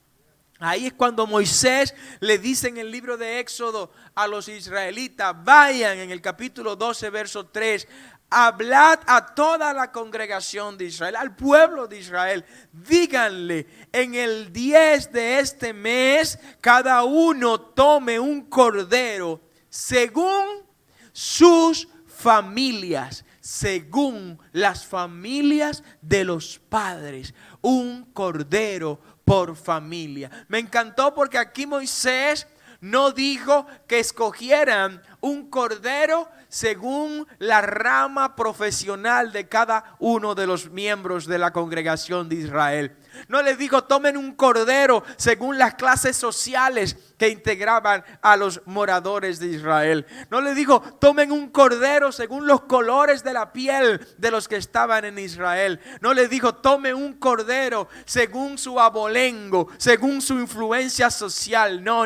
Ahí es cuando Moisés le dice en el libro de Éxodo a los israelitas: vayan, en el capítulo 12, verso 3, hablad a toda la congregación de Israel, al pueblo de Israel. Díganle, en el 10 de este mes, cada uno tome un cordero según sus familias, según las familias de los padres, un cordero por familia. Me encantó porque aquí Moisés no dijo que escogieran un cordero según la rama profesional de cada uno de los miembros de la congregación de Israel. No les dijo tomen un cordero según las clases sociales que integraban a los moradores de Israel. No les dijo tomen un cordero según los colores de la piel de los que estaban en Israel. No les dijo tomen un cordero según su abolengo, según su influencia social. No.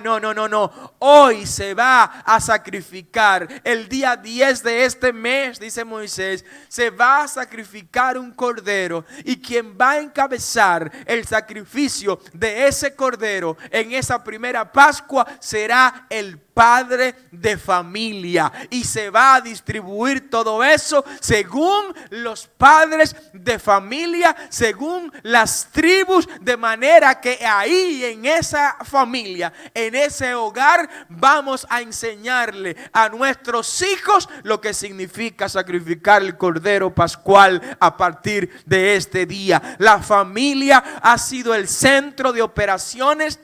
Hoy se va a sacrificar el día 10 de este mes, dice Moisés, se va a sacrificar un cordero, y quien va a encabezar el sacrificio de ese cordero en esa primera Pascua será el padre de familia, y se va a distribuir todo eso según los padres de familia, según las tribus, de manera que ahí en esa familia, en ese hogar, vamos a enseñarle a nuestros hijos lo que significa sacrificar el cordero pascual a partir de este día. La familia ha sido el centro de operaciones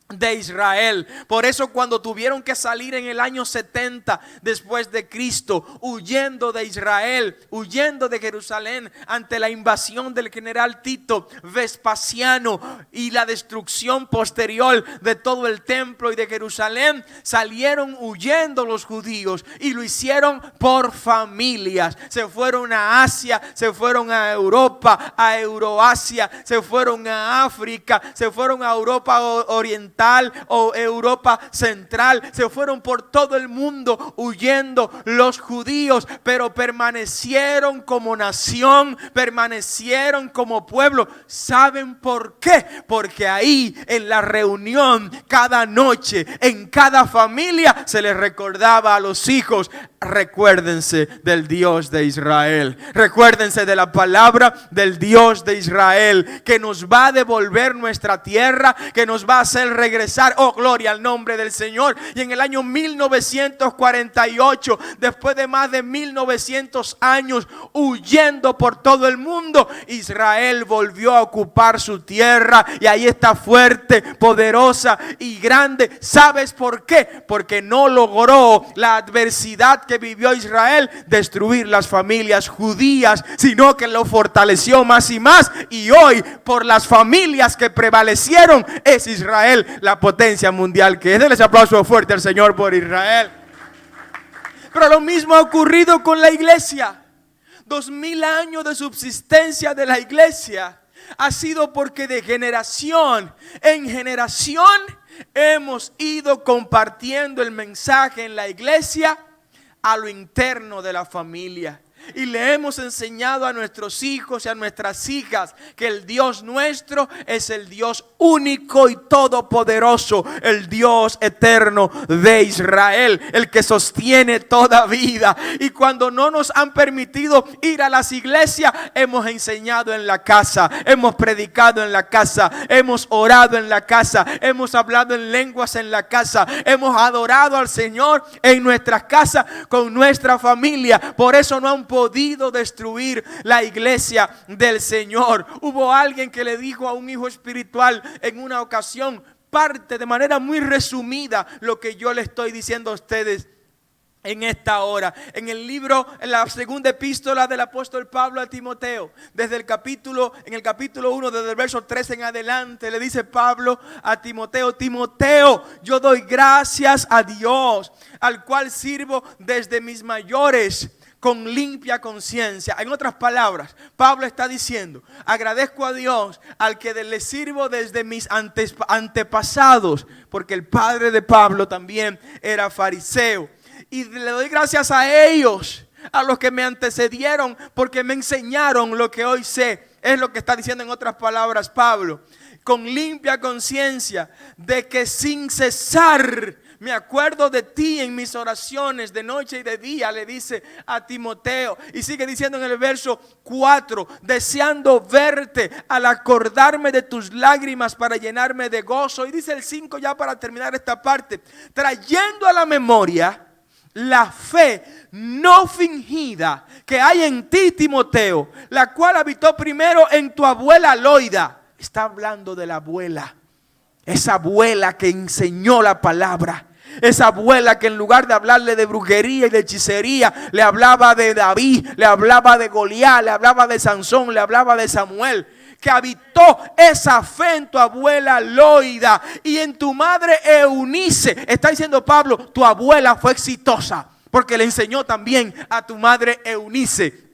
de Israel. Por eso cuando tuvieron que salir en el año 70 después de Cristo, huyendo de Israel, huyendo de Jerusalén ante la invasión del general Tito, Vespasiano, y la destrucción posterior de todo el templo y de Jerusalén, salieron huyendo los judíos, y lo hicieron por familias. Se fueron a Asia, se fueron a Europa, a Euroasia, se fueron a África, se fueron a Europa Oriental o Europa Central, se fueron por todo el mundo huyendo los judíos, pero permanecieron como nación, permanecieron como pueblo. ¿Saben por qué? Porque ahí en la reunión, cada noche, en cada familia, se les recordaba a los hijos: recuérdense del Dios de Israel, recuérdense de la palabra del Dios de Israel, que nos va a devolver nuestra tierra, que nos va a hacer regresar. Oh, gloria al nombre del Señor. Y en el año 1948, después de más de 1900 años huyendo por todo el mundo, Israel volvió a ocupar su tierra, y ahí está fuerte, poderosa y grande. ¿Sabes por qué? Porque no logró la adversidad que vivió Israel destruir las familias judías, sino que lo fortaleció más y más, y hoy por las familias que prevalecieron es Israel la potencia mundial que es. Denle ese aplauso fuerte al Señor por Israel. Pero lo mismo ha ocurrido con la iglesia. 2000 años de subsistencia de la iglesia ha sido porque de generación en generación hemos ido compartiendo el mensaje en la iglesia a lo interno de la familia. Y le hemos enseñado a nuestros hijos y a nuestras hijas que el Dios nuestro es el Dios único y todopoderoso, el Dios eterno de Israel, el que sostiene toda vida. Y cuando no nos han permitido ir a las iglesias, hemos enseñado en la casa, hemos predicado en la casa, hemos orado en la casa, hemos hablado en lenguas en la casa, hemos adorado al Señor en nuestras casas con nuestra familia. Por eso no han podido destruir la iglesia del Señor. Hubo alguien que le dijo a un hijo espiritual en una ocasión, parte de manera muy resumida lo que yo le estoy diciendo a ustedes en esta hora. En el libro, en la segunda epístola del apóstol Pablo a Timoteo, en el capítulo 1, desde el verso 13 en adelante, le dice Pablo a Timoteo: Timoteo, yo doy gracias a Dios, al cual sirvo desde mis mayores con limpia conciencia. En otras palabras, Pablo está diciendo: agradezco a Dios al que le sirvo desde mis antepasados, porque el padre de Pablo también era fariseo. Y le doy gracias a ellos, a los que me antecedieron, porque me enseñaron lo que hoy sé. Es lo que está diciendo en otras palabras Pablo. con limpia conciencia de que sin cesar me acuerdo de ti en mis oraciones de noche y de día, le dice a Timoteo. Y sigue diciendo en el verso 4, deseando verte al acordarme de tus lágrimas para llenarme de gozo. Y dice el 5 ya para terminar esta parte, trayendo a la memoria la fe no fingida que hay en ti, Timoteo, la cual habitó primero en tu abuela Loida. Está hablando de la abuela, esa abuela que enseñó la palabra. Esa abuela que en lugar de hablarle de brujería y de hechicería, le hablaba de David, le hablaba de Goliat, le hablaba de Sansón, le hablaba de Samuel. Que habitó esa fe en tu abuela Loida y en tu madre Eunice. Está diciendo Pablo, tu abuela fue exitosa porque le enseñó también a tu madre Eunice.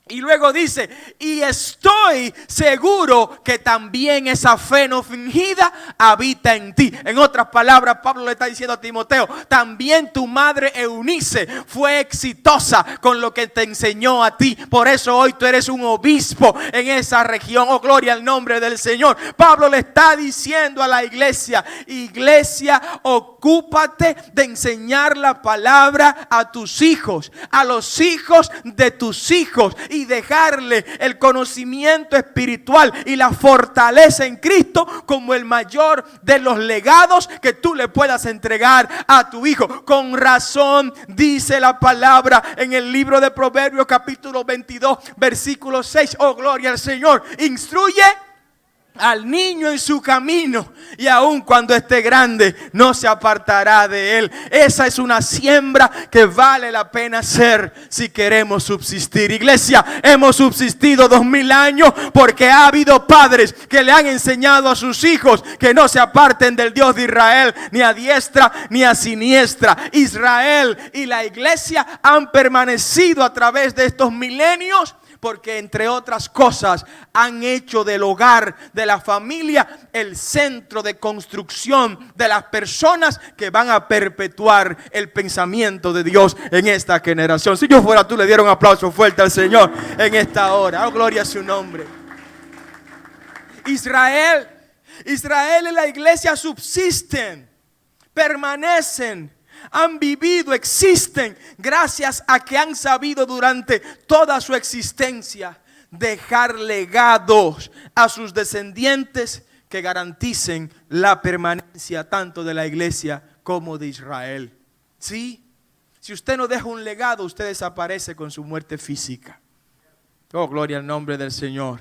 Y luego dice, y estoy seguro que también esa fe no fingida habita en ti. En otras palabras, Pablo le está diciendo a Timoteo, también tu madre Eunice fue exitosa con lo que te enseñó a ti. Por eso hoy tú eres un obispo en esa región. Oh, gloria al nombre del Señor. Pablo le está diciendo a la iglesia, iglesia, ocúpate de enseñar la palabra a tus hijos, a los hijos de tus hijos, y dejarle el conocimiento espiritual y la fortaleza en Cristo como el mayor de los legados que tú le puedas entregar a tu hijo. Con razón dice la palabra en el libro de Proverbios capítulo 22 versículo 6. Oh, gloria al Señor. Instruye al niño en su camino y aun cuando esté grande no se apartará de él. Esa es una siembra que vale la pena hacer si queremos subsistir. Iglesia, hemos subsistido 2000 años porque ha habido padres que le han enseñado a sus hijos que no se aparten del Dios de Israel, ni a diestra ni a siniestra. Israel y la iglesia han permanecido a través de estos milenios porque entre otras cosas han hecho del hogar, de la familia, el centro de construcción de las personas que van a perpetuar el pensamiento de Dios en esta generación. Si yo fuera tú, le diera un aplauso fuerte al Señor en esta hora. Oh, gloria a su nombre. Israel y la iglesia subsisten, permanecen, han vivido, existen gracias a que han sabido durante toda su existencia dejar legados a sus descendientes que garanticen la permanencia tanto de la iglesia como de Israel. ¿Sí? Si usted no deja un legado, usted desaparece con su muerte física. Oh, gloria al nombre del Señor.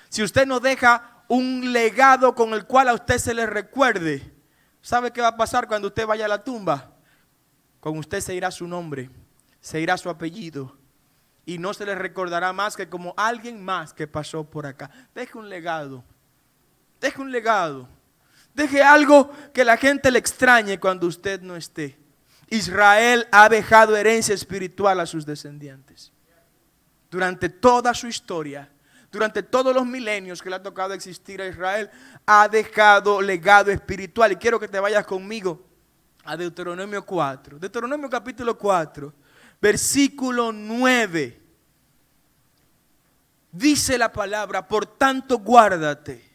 Si usted no deja un legado con el cual a usted se le recuerde, ¿sabe qué va a pasar cuando usted vaya a la tumba? Con usted se irá su nombre, se irá su apellido y no se le recordará más que como alguien más que pasó por acá. Deje un legado, deje algo que la gente le extrañe cuando usted no esté. Israel ha dejado herencia espiritual a sus descendientes. Durante toda su historia, durante todos los milenios que le ha tocado existir a Israel, ha dejado legado espiritual. Y quiero que te vayas conmigo a Deuteronomio 4. Deuteronomio capítulo 4, versículo 9. Dice la palabra, por tanto guárdate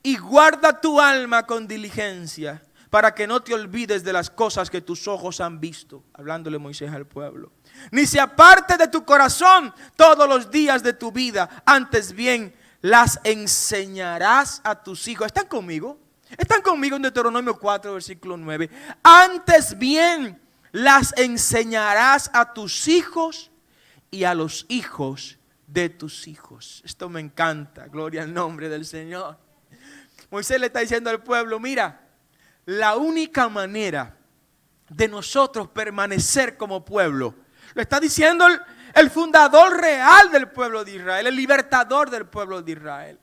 y guarda tu alma con diligencia para que no te olvides de las cosas que tus ojos han visto. Hablándole Moisés al pueblo. Ni se aparte de tu corazón todos los días de tu vida, antes bien las enseñarás a tus hijos. ¿Están conmigo? Están conmigo en Deuteronomio 4, versículo 9. Antes bien las enseñarás a tus hijos y a los hijos de tus hijos. Esto me encanta, gloria al nombre del Señor. Moisés le está diciendo al pueblo, mira, la única manera de nosotros permanecer como pueblo, lo está diciendo el fundador real del pueblo de Israel, el libertador del pueblo de Israel.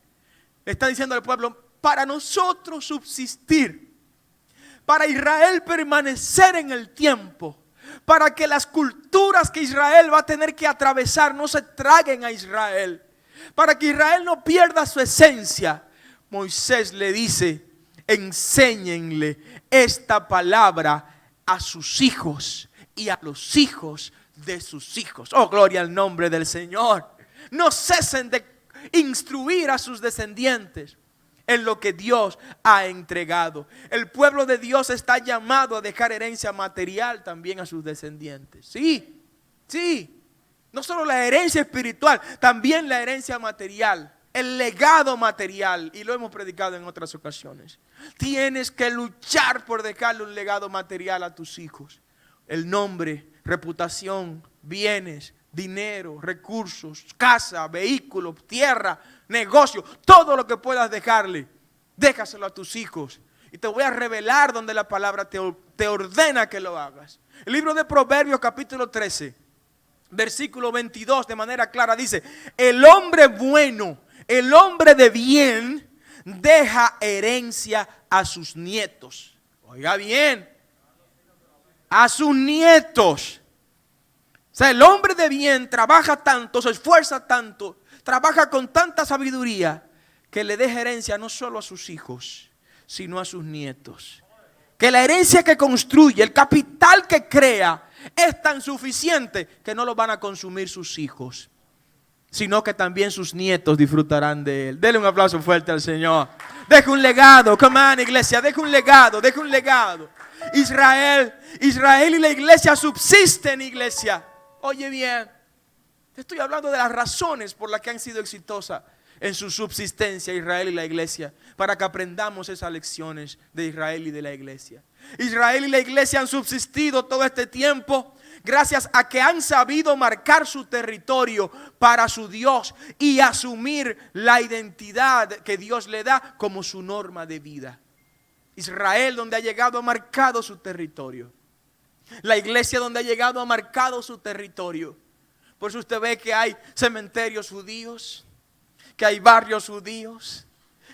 Le está diciendo al pueblo, para nosotros subsistir, para Israel permanecer en el tiempo, para que las culturas que Israel va a tener que atravesar no se traguen a Israel, para que Israel no pierda su esencia, Moisés le dice, enséñenle esta palabra a sus hijos y a los hijos de sus hijos. Oh, gloria al nombre del Señor. No cesen de instruir a sus descendientes. en lo que Dios ha entregado. El pueblo de Dios está llamado a dejar herencia material también a sus descendientes. Sí, sí. No solo la herencia espiritual, también la herencia material. El legado material, y lo hemos predicado en otras ocasiones. Tienes que luchar por dejarle un legado material a tus hijos. El nombre, reputación, bienes, dinero, recursos, casa, vehículo, tierra, negocio, todo lo que puedas dejarle, déjaselo a tus hijos. Y te voy a revelar donde la palabra te ordena que lo hagas. El libro de Proverbios capítulo 13, versículo 22, de manera clara dice: el hombre bueno, el hombre de bien, deja herencia a sus nietos. Oiga bien, a sus nietos. O sea, el hombre de bien trabaja tanto, se esfuerza tanto, trabaja con tanta sabiduría, que le deja herencia no solo a sus hijos, sino a sus nietos. Que la herencia que construye, el capital que crea, es tan suficiente que no lo van a consumir sus hijos, sino que también sus nietos disfrutarán de él. Denle un aplauso fuerte al Señor. Deja un legado, come on, iglesia, deja un legado, deja un legado. Israel y la iglesia subsisten, iglesia. Oye bien, te estoy hablando de las razones por las que han sido exitosas en su subsistencia Israel y la iglesia, para que aprendamos esas lecciones de Israel y de la iglesia. Israel y la iglesia han subsistido todo este tiempo gracias a que han sabido marcar su territorio para su Dios y asumir la identidad que Dios le da como su norma de vida. Israel, donde ha llegado, ha marcado su territorio. La iglesia, donde ha llegado, ha marcado su territorio. Por eso usted ve que hay cementerios judíos, que hay barrios judíos,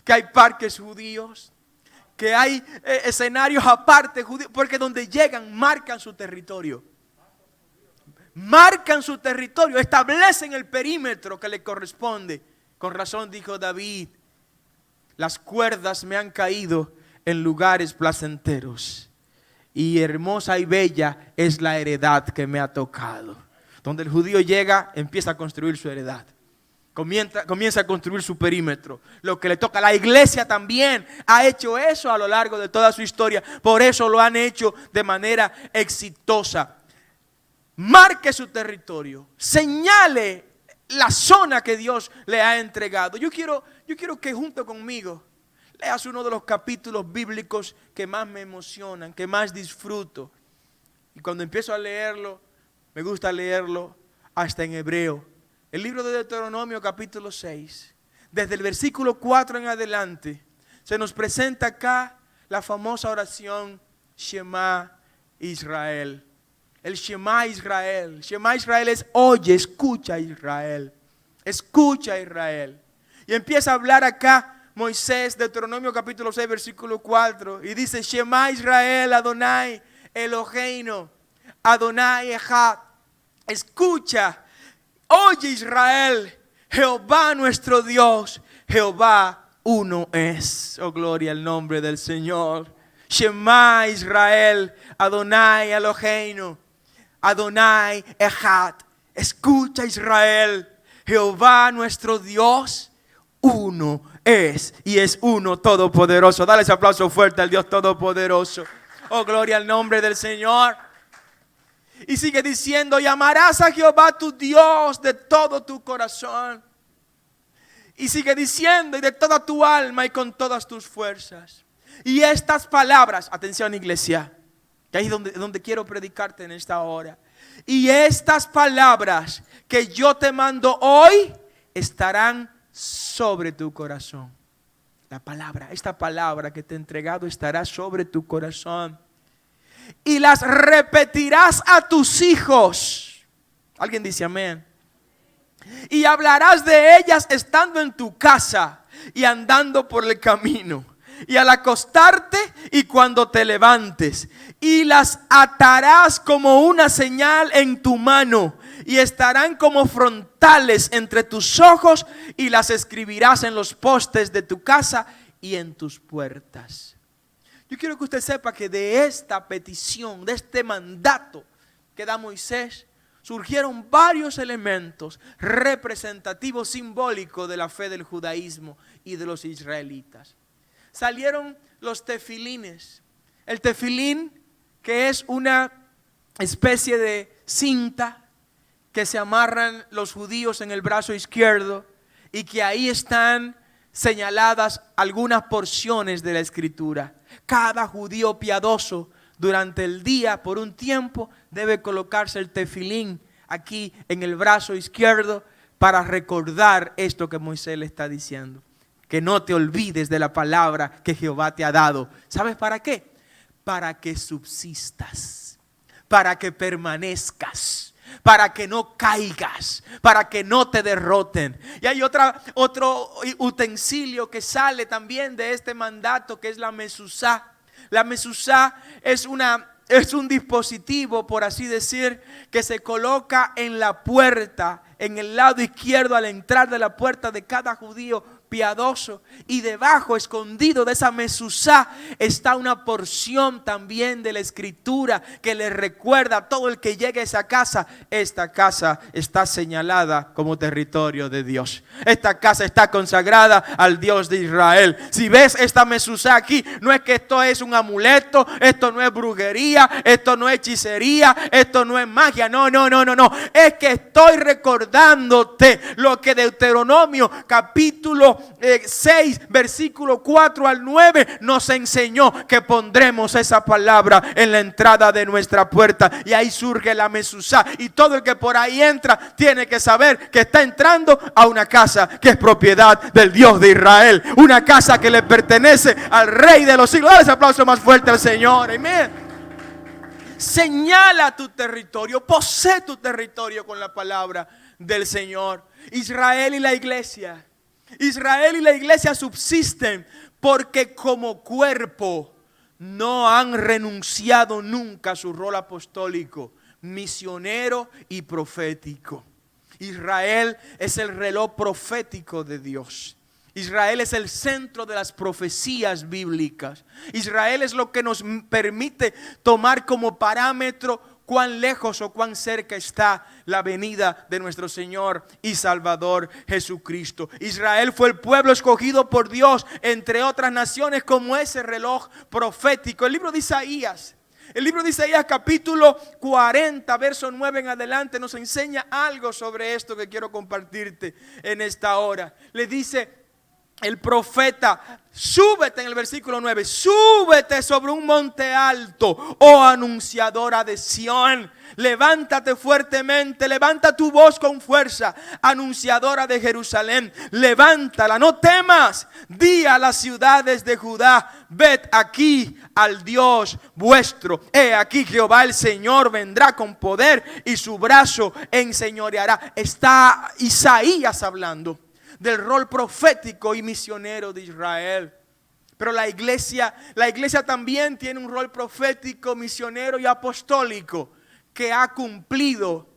que hay parques judíos, que hay escenarios aparte judíos, porque donde llegan marcan su territorio. Marcan su territorio, establecen el perímetro que le corresponde. Con razón dijo David: las cuerdas me han caído en lugares placenteros, y hermosa y bella es la heredad que me ha tocado. Donde el judío llega, empieza a construir su heredad. Comienza a construir su perímetro. Lo que le toca a la iglesia también ha hecho eso a lo largo de toda su historia. Por eso lo han hecho de manera exitosa. Marque su territorio. Señale la zona que Dios le ha entregado. Yo quiero que junto conmigo leas uno de los capítulos bíblicos que más me emocionan, que más disfruto. Y cuando empiezo a leerlo, me gusta leerlo hasta en hebreo. El libro de Deuteronomio capítulo 6, desde el versículo 4 en adelante, se nos presenta acá la famosa oración Shema Israel. El Shema Israel. Shema Israel es: oye, escucha Israel. Escucha Israel. Y empieza a hablar acá Moisés, Deuteronomio capítulo 6, versículo 4. Y dice: Shema Israel, Adonai Eloheinu, Adonai Echad. Escucha. Oye Israel, Jehová nuestro Dios, Jehová uno es. Oh, gloria al nombre del Señor. Shema Israel, Adonai Eloheinu, Adonai Echad. Escucha Israel, Jehová nuestro Dios, uno es, y es uno todopoderoso. Dale ese aplauso fuerte al Dios todopoderoso. Oh, gloria al nombre del Señor. Y sigue diciendo: y amarás a Jehová tu Dios de todo tu corazón. Y sigue diciendo: y de toda tu alma y con todas tus fuerzas. Y estas palabras, atención iglesia, que ahí es donde quiero predicarte en esta hora. Y estas palabras que yo te mando hoy estarán sobre tu corazón. Esta palabra que te he entregado estará sobre tu corazón. Y las repetirás a tus hijos. Alguien dice amén. Y hablarás de ellas estando en tu casa y andando por el camino, y al acostarte y cuando te levantes. Y las atarás como una señal en tu mano, y estarán como frontales entre tus ojos, y las escribirás en los postes de tu casa y en tus puertas. Yo quiero que usted sepa que de esta petición, de este mandato que da Moisés, surgieron varios elementos representativos, simbólicos de la fe del judaísmo y de los israelitas. salieron los tefilines. El tefilín, que es una especie de cinta que se amarran los judíos en el brazo izquierdo y que ahí están señaladas algunas porciones de la escritura. Cada judío piadoso durante el día, por un tiempo, debe colocarse el tefilín aquí en el brazo izquierdo para recordar esto que Moisés le está diciendo. Que no te olvides de la palabra que Jehová te ha dado. ¿Sabes para qué? Para que subsistas, para que permanezcas, para que no caigas, para que no te derroten. Y hay otro utensilio que sale también de este mandato, que es la mezuzá. La mezuzá es un dispositivo, por así decir, que se coloca en la puerta, en el lado izquierdo al entrar de la puerta de cada judío piadoso, y debajo, escondido de esa mezuzá, está una porción también de la escritura que le recuerda a todo el que llegue a esa casa: esta casa está señalada como territorio de Dios, esta casa está consagrada al Dios de Israel. Si ves esta mezuzá aquí, no es que esto es un amuleto, esto no es brujería, esto no es hechicería, esto no es magia, no, es que estoy recordándote lo que Deuteronomio capítulo 6, versículo 4 al 9 nos enseñó, que pondremos esa palabra en la entrada de nuestra puerta, y ahí surge la mezuzá, y todo el que por ahí entra tiene que saber que está entrando a una casa que es propiedad del Dios de Israel, una casa que le pertenece al Rey de los siglos. Dale ese aplauso más fuerte al Señor, amén. Señala tu territorio, posee tu territorio con la palabra del Señor. Israel y la iglesia subsisten porque como cuerpo no han renunciado nunca a su rol apostólico, misionero y profético. Israel es el reloj profético de Dios. Israel es el centro de las profecías bíblicas. Israel es lo que nos permite tomar como parámetro cuán lejos o cuán cerca está la venida de nuestro Señor y Salvador Jesucristo. Israel fue el pueblo escogido por Dios entre otras naciones como ese reloj profético. El libro de Isaías capítulo 40, verso 9 en adelante, nos enseña algo sobre esto que quiero compartirte en esta hora. Le dice el profeta: súbete, en el versículo 9, súbete sobre un monte alto, oh anunciadora de Sión. Levántate fuertemente, levanta tu voz con fuerza, anunciadora de Jerusalén. Levántala, no temas. Di a las ciudades de Judá: ved aquí al Dios vuestro. He aquí Jehová el Señor vendrá con poder y su brazo enseñoreará. Está Isaías hablando del rol profético y misionero de Israel. Pero la iglesia también tiene un rol profético, misionero y apostólico que ha cumplido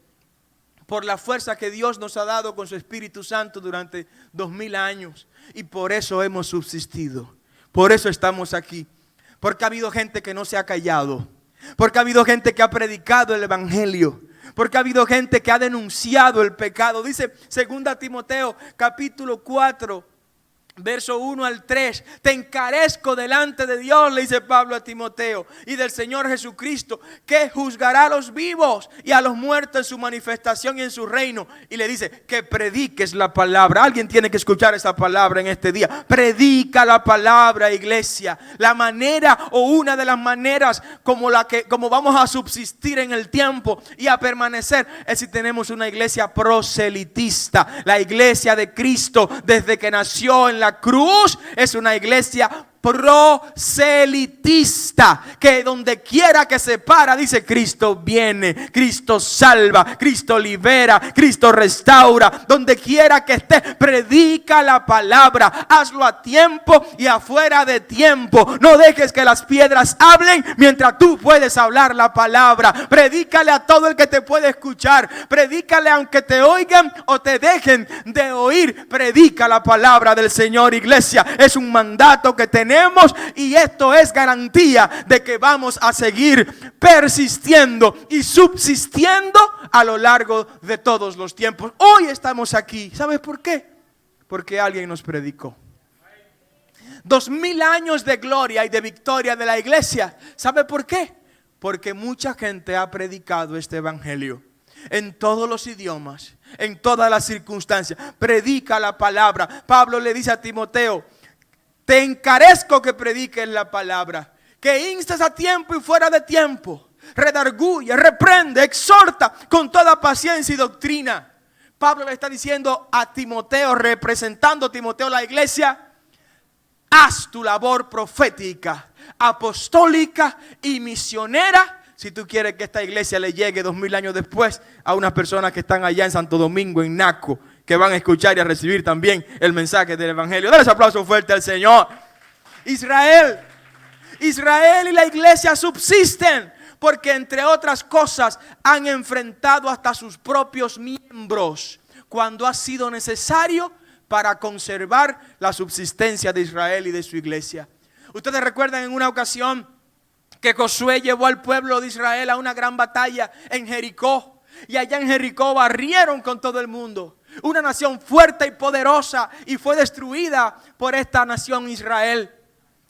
por la fuerza que Dios nos ha dado con su Espíritu Santo durante 2000 años. Y por eso hemos subsistido, por eso estamos aquí, porque ha habido gente que no se ha callado, porque ha habido gente que ha predicado el evangelio, porque ha habido gente que ha denunciado el pecado. Dice 2 Timoteo capítulo 4, verso 1 al 3: te encarezco delante de Dios, le dice Pablo a Timoteo, y del Señor Jesucristo, que juzgará a los vivos y a los muertos en su manifestación y en su reino. Y le dice que prediques la palabra. Alguien tiene que escuchar esa palabra en este día. Predica la palabra, iglesia. La manera o una de las maneras como vamos a subsistir en el tiempo y a permanecer es si tenemos una iglesia proselitista. La iglesia de Cristo, desde que nació en la cruz, es una iglesia proselitista, que donde quiera que se para dice: Cristo viene, Cristo salva, Cristo libera, Cristo restaura. Donde quiera que esté, predica la palabra. Hazlo a tiempo y afuera de tiempo. No dejes que las piedras hablen mientras tú puedes hablar la palabra. Predícale a todo el que te puede escuchar. Predícale aunque te oigan o te dejen de oír. Predica la palabra del Señor, iglesia. Es un mandato que tenemos, y esto es garantía de que vamos a seguir persistiendo y subsistiendo a lo largo de todos los tiempos. Hoy estamos aquí, ¿sabes por qué? Porque alguien nos predicó. 2000 años de gloria y de victoria de la iglesia. ¿Sabe por qué? Porque mucha gente ha predicado este evangelio en todos los idiomas, en todas las circunstancias. Predica la palabra. Pablo le dice a Timoteo: te encarezco que prediques la palabra, que instes a tiempo y fuera de tiempo, redarguye, reprende, exhorta con toda paciencia y doctrina. Pablo le está diciendo a Timoteo, representando a Timoteo la iglesia: haz tu labor profética, apostólica y misionera, si tú quieres que esta iglesia le llegue 2000 años después a unas personas que están allá en Santo Domingo, en Naco, que van a escuchar y a recibir también el mensaje del evangelio. Dale ese aplauso fuerte al Señor. Israel y la iglesia subsisten porque, entre otras cosas, han enfrentado hasta sus propios miembros cuando ha sido necesario para conservar la subsistencia de Israel y de su iglesia. Ustedes recuerdan en una ocasión que Josué llevó al pueblo de Israel a una gran batalla en Jericó, y allá en Jericó barrieron con todo el mundo, una nación fuerte y poderosa, y fue destruida por esta nación Israel.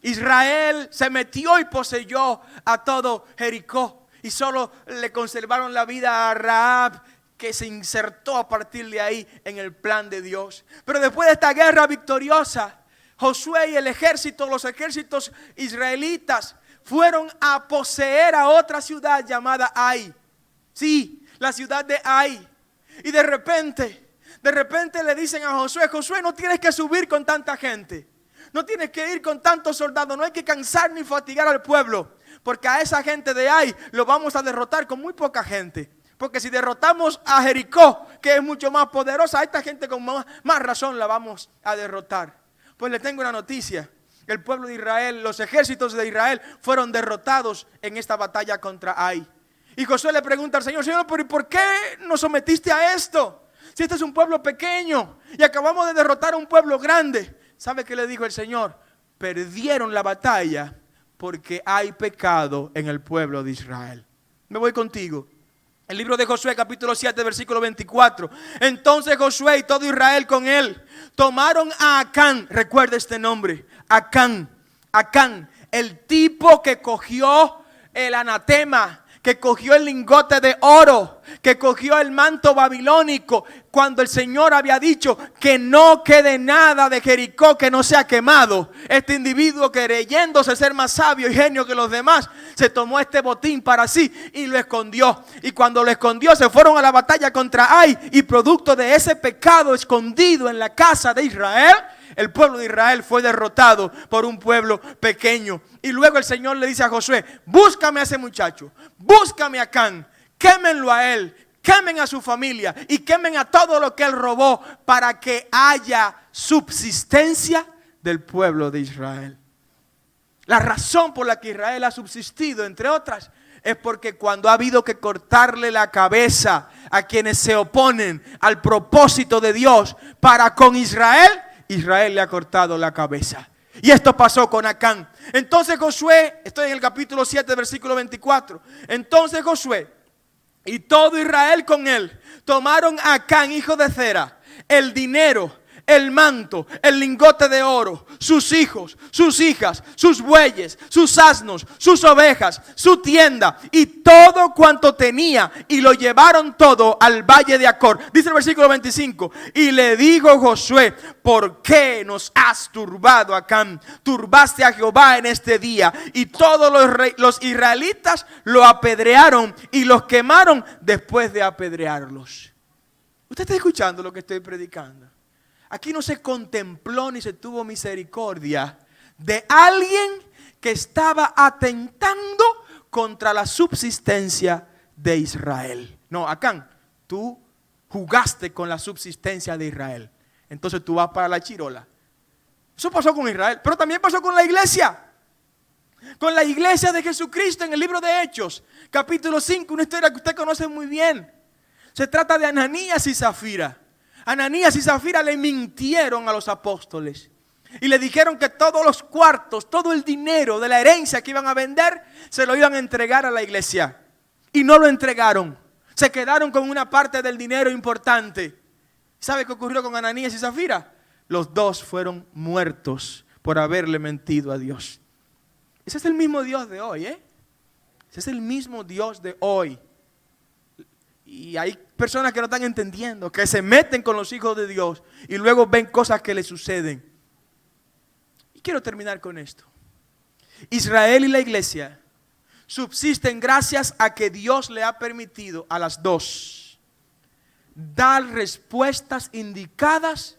Israel se metió y poseyó a todo Jericó, y solo le conservaron la vida a Rahab, que se insertó a partir de ahí en el plan de Dios. Pero después de esta guerra victoriosa, Josué y el ejército, los ejércitos israelitas, fueron a poseer a otra ciudad llamada Ai. Sí, la ciudad de Ai. Y de repente le dicen a Josué: Josué, no tienes que subir con tanta gente, no tienes que ir con tantos soldados, no hay que cansar ni fatigar al pueblo, porque a esa gente de Ai lo vamos a derrotar con muy poca gente. Porque si derrotamos a Jericó, que es mucho más poderosa, a esta gente con más razón la vamos a derrotar. Pues le tengo una noticia: el pueblo de Israel, los ejércitos de Israel fueron derrotados en esta batalla contra Ai. Y Josué le pregunta al Señor: Señor, ¿pero por qué nos sometiste a esto? Si este es un pueblo pequeño y acabamos de derrotar a un pueblo grande. ¿Sabe qué le dijo el Señor? Perdieron la batalla porque hay pecado en el pueblo de Israel. Me voy contigo. El libro de Josué, capítulo 7, versículo 24. Entonces Josué y todo Israel con él tomaron a Acán. Recuerda este nombre: Acán, el tipo que cogió el anatema, que cogió el lingote de oro, que cogió el manto babilónico, cuando el Señor había dicho que no quede nada de Jericó que no sea quemado. Este individuo, creyéndose ser más sabio y genio que los demás, se tomó este botín para sí y lo escondió. Y cuando lo escondió, se fueron a la batalla contra Ai, y producto de ese pecado escondido en la casa de Israel, el pueblo de Israel fue derrotado por un pueblo pequeño. Y luego el Señor le dice a Josué: búscame a ese muchacho, búscame a Acán, quémenlo a él, quemen a su familia y quemen a todo lo que él robó, para que haya subsistencia del pueblo de Israel. La razón por la que Israel ha subsistido, entre otras, es porque cuando ha habido que cortarle la cabeza a quienes se oponen al propósito de Dios para con Israel, Israel le ha cortado la cabeza. Y esto pasó con Acán. Entonces Josué, estoy en el capítulo 7, versículo 24. Entonces Josué y todo Israel con él tomaron a Acán, hijo de Zera, el dinero, el manto, el lingote de oro, sus hijos, sus hijas, sus bueyes, sus asnos, sus ovejas, su tienda y todo cuanto tenía, y lo llevaron todo al valle de Acor. Dice el versículo 25: y le dijo Josué: ¿por qué nos has turbado, Acán? Turbaste a Jehová en este día. Y todos los israelitas lo apedrearon y los quemaron después de apedrearlos. ¿Usted está escuchando lo que estoy predicando? Aquí no se contempló ni se tuvo misericordia de alguien que estaba atentando contra la subsistencia de Israel. No, Acán, tú jugaste con la subsistencia de Israel, entonces tú vas para la chirola. Eso pasó con Israel, pero también pasó con la iglesia. Con la iglesia de Jesucristo en el libro de Hechos, capítulo 5, una historia que usted conoce muy bien. Se trata de Ananías y Zafira. Ananías y Zafira le mintieron a los apóstoles y le dijeron que todos los cuartos, todo el dinero de la herencia que iban a vender, se lo iban a entregar a la iglesia. Y no lo entregaron. Se quedaron con una parte del dinero importante. ¿Sabe qué ocurrió con Ananías y Zafira? Los dos fueron muertos por haberle mentido a Dios. Ese es el mismo Dios de hoy, ¿eh? Ese es el mismo Dios de hoy. Y hay personas que no están entendiendo, que se meten con los hijos de Dios y luego ven cosas que les suceden. Y quiero terminar con esto. Israel y la iglesia subsisten gracias a que Dios le ha permitido a las dos dar respuestas indicadas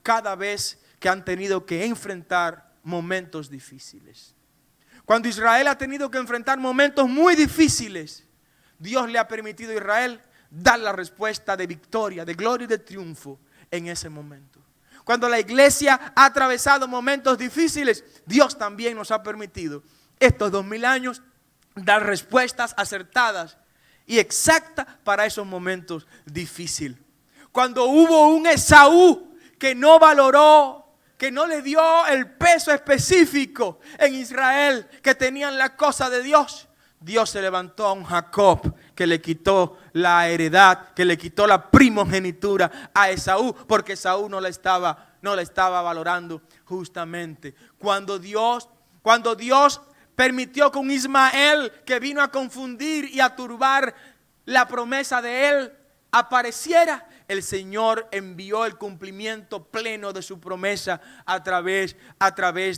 cada vez que han tenido que enfrentar momentos difíciles. Cuando Israel ha tenido que enfrentar momentos muy difíciles, Dios le ha permitido a Israel dar la respuesta de victoria, de gloria y de triunfo en ese momento. Cuando la iglesia ha atravesado momentos difíciles, Dios también nos ha permitido estos 2000 años dar respuestas acertadas y exactas para esos momentos difíciles. Cuando hubo un Esaú que no valoró, que no le dio el peso específico en Israel que tenían la cosa de Dios, Dios se levantó a un Jacob que le quitó la heredad, que le quitó la primogenitura a Esaú, porque Esaú no la estaba valorando justamente. Cuando Dios permitió con Ismael, que vino a confundir y a turbar la promesa de él, apareciera, el Señor envió el cumplimiento pleno de su promesa a través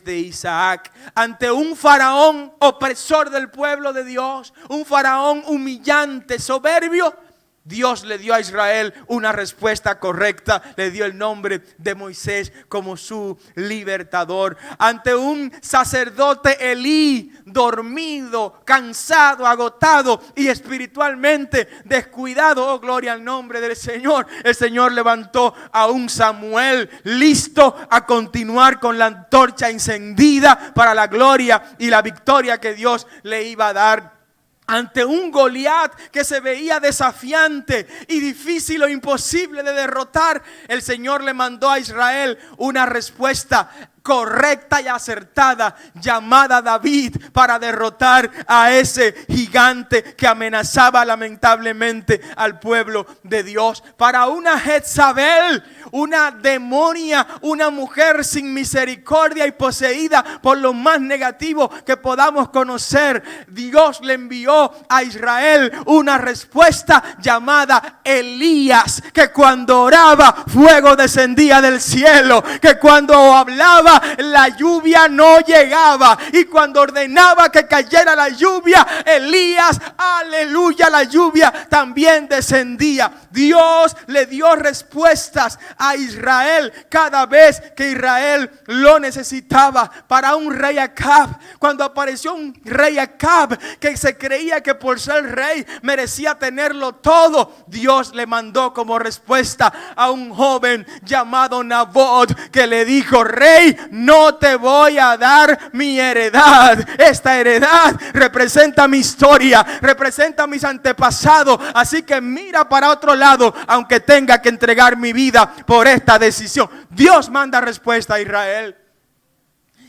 de Isaac. Ante un faraón opresor del pueblo de Dios, un faraón humillante, soberbio, Dios le dio a Israel una respuesta correcta, le dio el nombre de Moisés como su libertador. Ante un sacerdote Elí, dormido, cansado, agotado y espiritualmente descuidado, oh gloria al nombre del Señor, el Señor levantó a un Samuel listo a continuar con la antorcha encendida para la gloria y la victoria que Dios le iba a dar. Ante un Goliat que se veía desafiante y difícil o imposible de derrotar, el Señor le mandó a Israel una respuesta correcta y acertada llamada David para derrotar a ese gigante que amenazaba lamentablemente al pueblo de Dios. Para una Jezabel, una demonia, una mujer sin misericordia y poseída por lo más negativo que podamos conocer, Dios le envió a Israel una respuesta llamada Elías, que cuando oraba fuego descendía del cielo, que cuando hablaba la lluvia no llegaba, y cuando ordenaba que cayera la lluvia, Elías, aleluya, la lluvia también descendía. Dios le dio respuestas a Israel cada vez que Israel lo necesitaba. Para un rey Acab, cuando apareció un rey Acab que se creía que por ser rey merecía tenerlo todo, Dios le mandó como respuesta a un joven llamado Nabot, que le dijo: rey, no te voy a dar mi heredad. Esta heredad representa mi historia, representa mis antepasados, así que mira para otro lado, aunque tenga que entregar mi vida por esta decisión. Dios manda respuesta a Israel.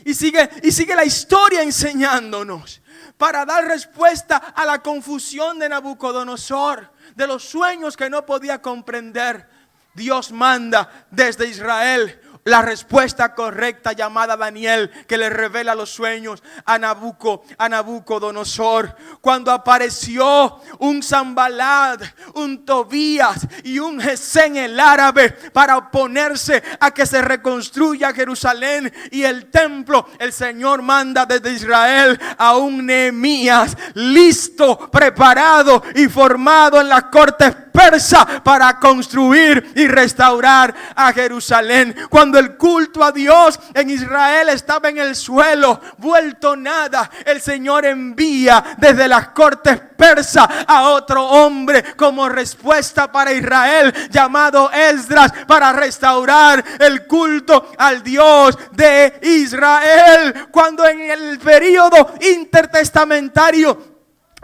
Y sigue la historia enseñándonos para dar respuesta a la confusión de Nabucodonosor, de los sueños que no podía comprender. Dios manda desde Israel la respuesta correcta llamada Daniel, que le revela los sueños a Nabucodonosor. Cuando apareció un Sanbalat, un Tobías y un Gesén el árabe para oponerse a que se reconstruya Jerusalén y el templo, el Señor manda desde Israel a un Nehemías listo, preparado y formado en las cortes persas para construir y restaurar a Jerusalén. Cuando el culto a Dios en Israel estaba en el suelo, vuelto nada, el Señor envía desde las cortes persas a otro hombre como respuesta para Israel, llamado Esdras, para restaurar el culto al Dios de Israel. Cuando en el periodo intertestamentario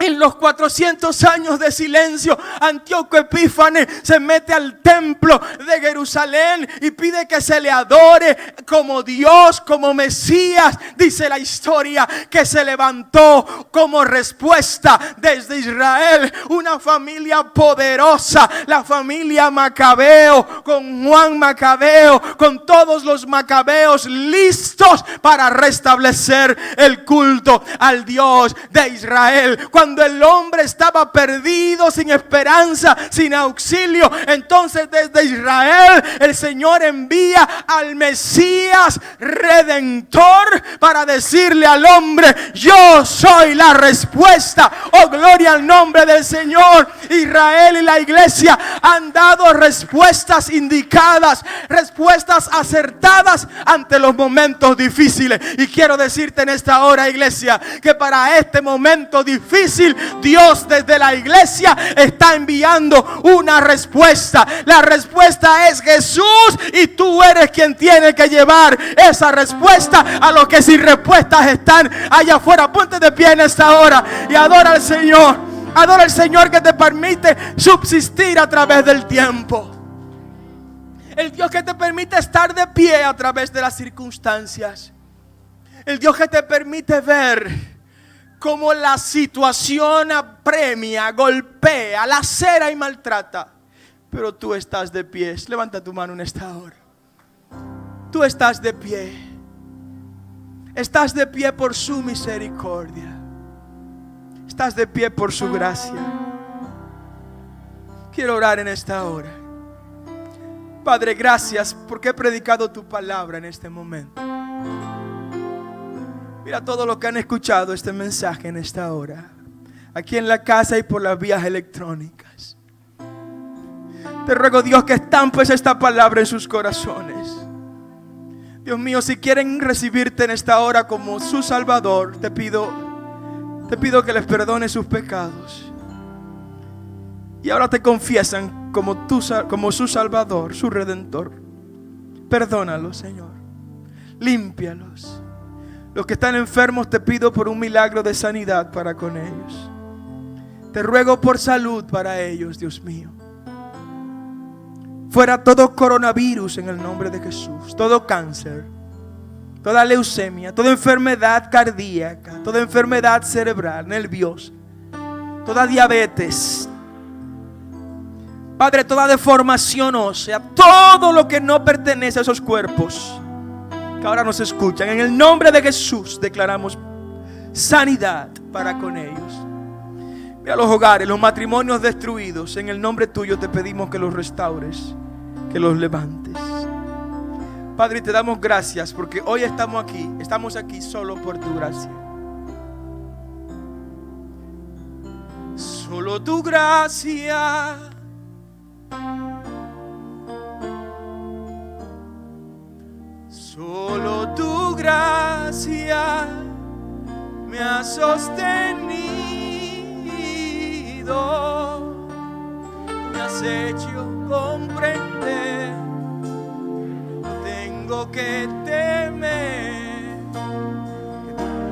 En los 400 años de silencio, Antíoco Epífanes se mete al templo de Jerusalén y pide que se le adore como Dios, como Mesías. Dice la historia que se levantó como respuesta desde Israel una familia poderosa, la familia Macabeo, con Juan Macabeo, con todos los macabeos listos para restablecer el culto al Dios de Israel. Cuando el hombre estaba perdido, sin esperanza, sin auxilio, entonces desde Israel el Señor envía al Mesías Redentor para decirle al hombre: yo soy la respuesta. Oh, gloria al nombre del Señor. Israel y la iglesia han dado respuestas indicadas, respuestas acertadas ante los momentos difíciles. Y quiero decirte en esta hora, iglesia, que para este momento difícil Dios desde la iglesia está enviando una respuesta. La respuesta es Jesús, y tú eres quien tiene que llevar esa respuesta a los que sin respuestas están allá afuera. Ponte de pie en esta hora y adora al Señor. Adora al Señor que te permite subsistir a través del tiempo. El Dios que te permite estar de pie a través de las circunstancias. El Dios que te permite ver cómo la situación apremia, golpea, lacera y maltrata, pero tú estás de pie. Levanta tu mano en esta hora. Tú estás de pie. Estás de pie por su misericordia. Estás de pie por su gracia. Quiero orar en esta hora. Padre, gracias porque he predicado tu palabra en este momento. Mira todo lo que han escuchado este mensaje en esta hora, aquí en la casa y por las vías electrónicas. Te ruego, Dios, que estampes esta palabra en sus corazones. Dios mío, si quieren recibirte en esta hora como su Salvador, te pido que les perdone sus pecados. Y ahora te confiesan como su Salvador, su Redentor. Perdónalos, Señor. Límpialos. Los que están enfermos, te pido por un milagro de sanidad para con ellos. Te ruego por salud para ellos, Dios mío. Fuera todo coronavirus en el nombre de Jesús. Todo cáncer, toda leucemia, toda enfermedad cardíaca, toda enfermedad cerebral, nerviosa, toda diabetes. Padre, toda deformación ósea, todo lo que no pertenece a esos cuerpos que ahora nos escuchan, en el nombre de Jesús declaramos sanidad para con ellos. Mira los hogares, los matrimonios destruidos, en el nombre tuyo te pedimos que los restaures, que los levantes. Padre, te damos gracias porque hoy estamos aquí solo por tu gracia. Solo tu gracia. Solo tu gracia me ha sostenido, me has hecho comprender, no tengo que temer,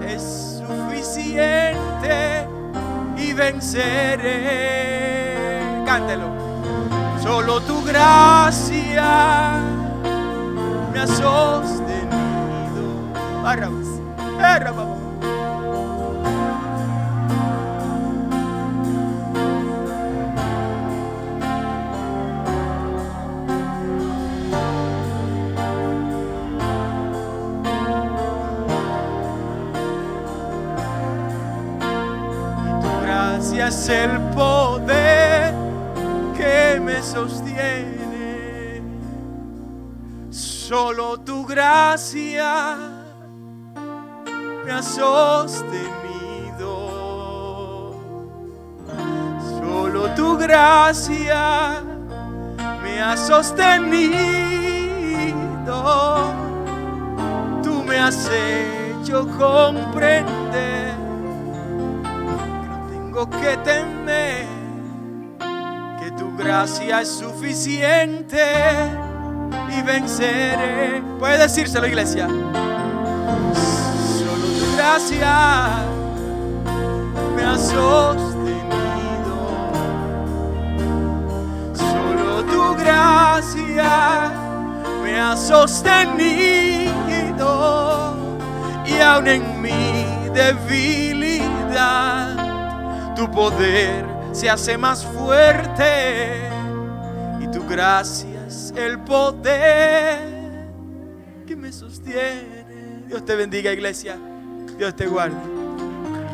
es suficiente y venceré. Cántelo. Solo tu gracia me ha sostenido. Tu gracia es el poder que me sostiene. Solo tu gracia me ha sostenido. Solo tu gracia me ha sostenido. Tú me has hecho comprender que no tengo que temer, que tu gracia es suficiente y venceré. Puede decírselo, iglesia. Solo tu gracia me has sostenido. Solo tu gracia me ha sostenido, y aun en mi debilidad tu poder se hace más fuerte, y tu gracia es el poder que me sostiene. Dios te bendiga, iglesia. Dios te guarde.